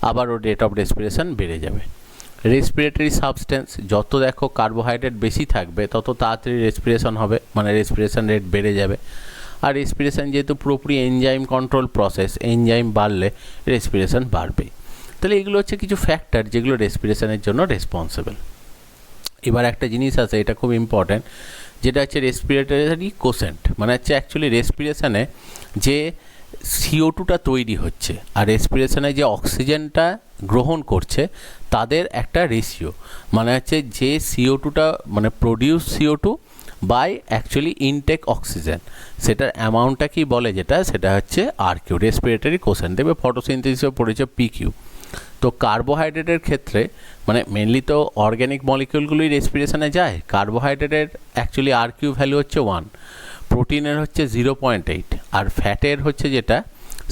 A: আবারও রেট অফ রেসপিরেশন বেড়ে যাবে। রেসপিরেটরি সাবস্টেন্স, যত দেখো কার্বোহাইড্রেট বেশি থাকবে তত তাড়াতাড়ি রেসপিরেশন হবে, মানে রেসপিরেশন রেট বেড়ে যাবে। আর রেসপিরেশন যেহেতু পুরোপুরি এনজাইম কন্ট্রোল প্রসেস, এনজাইম বাড়লে রেসপিরেশন বাড়বে। তাহলে এগুলো হচ্ছে কিছু ফ্যাক্টর যেগুলো রেসপিরেশনের জন্য রেসপন্সিবল। এবার একটা জিনিস আছে, এটা খুব ইম্পর্ট্যান্ট, যেটা হচ্ছে রেসপিরেটরি কোশেন্ট, মানে হচ্ছে অ্যাকচুয়ালি রেসপিরেশনে যে CO2টা তৈরি হচ্ছে আর রেসপিরেশনে যে অক্সিজেনটা গ্রহণ করছে তাদের একটা রেশিও, মানে হচ্ছে যে CO2টা মানে produce CO2 by actually intake oxygen, সেটার অ্যামাউন্টটা কি বলে, যেটা সেটা হচ্ছে RQ, রেসপিরেটরি কোশেন্ট। দেবে ফটোসিনথেসিসে পড়েছে PQ। তো কার্বোহাইড্রেটের ক্ষেত্রে মানে মেনলি তো অর্গ্যানিক মলিকিউলগুলোই রেসপিরেশনে যায়, কার্বোহাইড্রেটের অ্যাকচুয়ালি RQ ভ্যালু হচ্ছে 1, প্রোটিনের হচ্ছে 0.8, আর ফ্যাটের হচ্ছে যেটা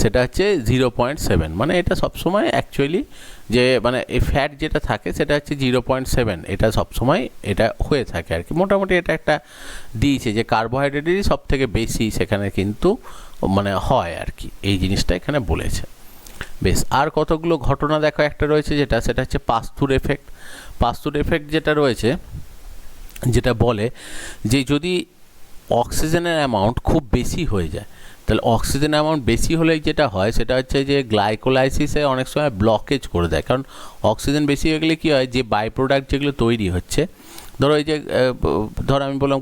A: সেটা হচ্ছে 0.7। মানে এটা সবসময় অ্যাকচুয়ালি যে মানে এই ফ্যাট যেটা থাকে সেটা হচ্ছে 0.7, এটা সবসময় এটা হয়ে থাকে আর কি। মোটামুটি এটা একটা দিয়েছে যে কার্বোহাইড্রেটেরই সব থেকে বেশি সেখানে কিন্তু মানে হয় আর কি, এই জিনিসটা এখানে বলেছে। বেশ, আর কতগুলো ঘটনা দেখো, একটা রয়েছে সেটা হচ্ছে পাস্তুর এফেক্ট। পাস্তুর এফেক্ট যেটা রয়েছে, যেটা বলে যে যদি অক্সিজেনের অ্যামাউন্ট খুব বেশি হয়ে যায়, তাহলে অক্সিজেন অ্যামাউন্ট বেশি হলে যেটা হয় সেটা হচ্ছে যে গ্লাইকোলাইসিসে অনেক সময় ব্লকেজ করে দেয়। কারণ অক্সিজেন বেশি হয়ে গেলে কী হয়, যে বাই প্রোডাক্ট যেগুলো তৈরি হচ্ছে, ধরো এই যে ধরো আমি বললাম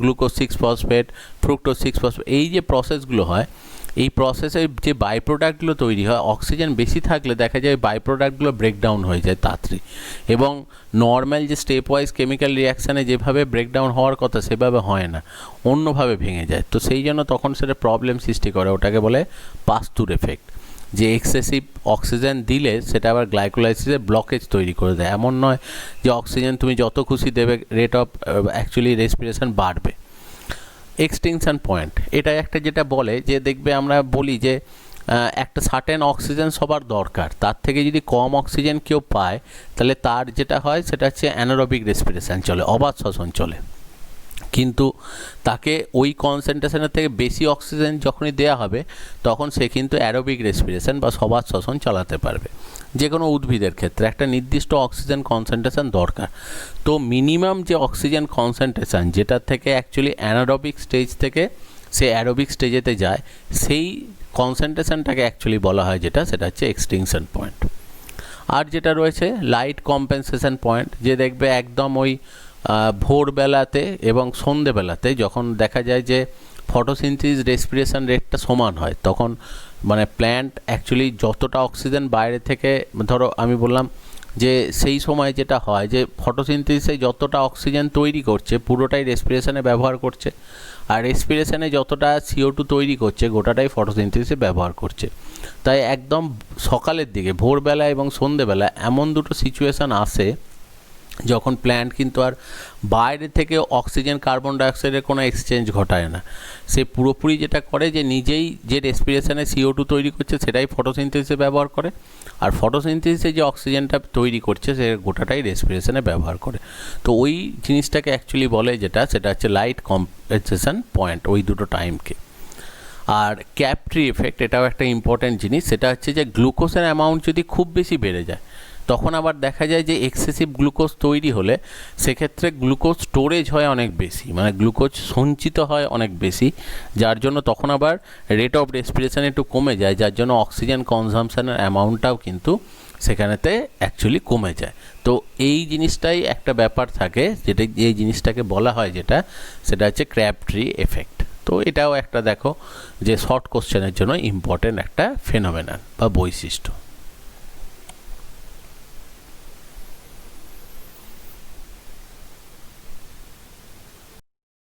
A: গ্লুকোজ 6-ফসফেট, ফ্রুক্টোজ 6-ফসফেট, এই যে প্রসেসগুলো হয়, এই প্রসেসে যে বাই প্রোডাক্টগুলো তৈরি হয়, অক্সিজেন বেশি থাকলে দেখা যায় বাই প্রোডাক্টগুলো ব্রেকডাউন হয়ে যায় তাড়াতাড়ি, এবং নর্মাল যে স্টেপ ওয়াইজ কেমিক্যাল রিয়াকশানে যেভাবে ব্রেকডাউন হওয়ার কথা সেভাবে হয় না, অন্যভাবে ভেঙে যায়। তো সেই জন্য তখন সেটা প্রবলেম সৃষ্টি করে, ওটাকে বলে পাস্তুর এফেক্ট, যে এক্সেসিভ অক্সিজেন দিলে সেটা আবার গ্লাইকোলাইসিসে ব্লকেজ তৈরি করে দেয়। এমন নয় যে অক্সিজেন তুমি যত খুশি দেবে রেট অফ অ্যাকচুয়ালি রেসপিরেশন বাড়বে। এক্সটিংশন পয়েন্ট, এটা একটা যেটা বলে যে দেখবে আমরা বলি যে একটা সার্টেন অক্সিজেন সবার দরকার, তার থেকে যদি কম অক্সিজেন কেউ পায় তাহলে তার যেটা হয় সেটা হচ্ছে অ্যানারোবিক রেসপিরেশন চলে, অবাত শ্বসন চলে। কিন্তু তাকে ওই কনসেন্ট্রেশনের থেকে বেশি অক্সিজেন যখনই দেওয়া হবে তখন সে কিন্তু অ্যারোবিক রেসপিরেশন বা সবাত শ্বসন চালাতে পারবে। যে কোনো উদ্ভিদের ক্ষেত্রে একটা নির্দিষ্ট অক্সিজেন কনসেন্ট্রেশন দরকার। তো মিনিমাম যে অক্সিজেন কনসেন্ট্রেশন যেটা থেকে অ্যাকচুয়ালি অ্যানারোবিক স্টেজ থেকে সে অ্যারোবিক স্টেজেতে যায়, সেই কনসেন্ট্রেশনটাকে অ্যাকচুয়ালি বলা হয় যেটা, সেটা হচ্ছে এক্সটিংশন পয়েন্ট। আর যেটা রয়েছে লাইট কম্পেনসেশন পয়েন্ট, যে দেখবে একদম ওই ভোরবেলাতে এবং সন্ধেবেলাতে যখন দেখা যায় যে ফটোসিনথেসিস রেসপিরেশন রেটটা সমান হয়, তখন মানে প্ল্যান্ট অ্যাকচুয়ালি যতটা অক্সিজেন বাইরে থেকে, ধরো আমি বললাম যে সেই সময় যেটা হয় যে ফটোসিনথেসিসে যতটা অক্সিজেন তৈরি করছে পুরোটাই রেসপিরেশনে ব্যবহার করছে, আর রেসপিরেশনে যতটা CO2 তৈরি করছে গোটাটাই ফটোসিনথেসিসে ব্যবহার করছে। তাই একদম সকালের দিকে ভোরবেলা এবং সন্ধেবেলা এমন দুটো সিচুয়েশান আসে যখন প্ল্যান্ট কিন্তু আর বাইরে থেকে অক্সিজেন কার্বন ডাইঅক্সাইডের কোনো এক্সচেঞ্জ ঘটায় না, সে পুরোপুরি যেটা করে যে নিজেই যে রেসপিরেশনে CO2 তৈরি করছে সেটাই ফটোসিনথেসিসে ব্যবহার করে, আর ফটোসিনথেসিসে যে অক্সিজেনটা তৈরি করছে সে গোটাটাই রেসপিরেশনে ব্যবহার করে। তো ওই জিনিসটাকে অ্যাকচুয়ালি বলে যেটা, সেটা হচ্ছে লাইট কম্পেনসেশন পয়েন্ট, ওই দুটো টাইমকে। আর ক্যাপট্রি এফেক্ট, এটাও একটা ইম্পর্ট্যান্ট জিনিস, সেটা হচ্ছে যে গ্লুকোজের অ্যামাউন্ট যদি খুব বেশি বেড়ে যায় তখন আবার দেখা যায় যে এক্সেসিভ গ্লুকোজ তৈরি হলে সেক্ষেত্রে গ্লুকোজ স্টোরেজ হয় অনেক বেশি, মানে গ্লুকোজ সঞ্চিত হয় অনেক বেশি, যার জন্য তখন আবার রেট অফ রেসপিরেশন একটু কমে যায়, যার জন্য অক্সিজেন কনজাম্পশনের অ্যামাউন্টটাও কিন্তু সেখানেতে অ্যাকচুয়ালি কমে যায়। তো এই জিনিসটাই একটা ব্যাপার থাকে, যেটা এই জিনিসটাকে বলা হয় যেটা, সেটা হচ্ছে ক্র্যাবট্রি এফেক্ট। তো এটাও একটা দেখো যে শর্ট কোশ্চেনের জন্য ইম্পর্টেন্ট একটা ফেনোমেনন বা বৈশিষ্ট্য।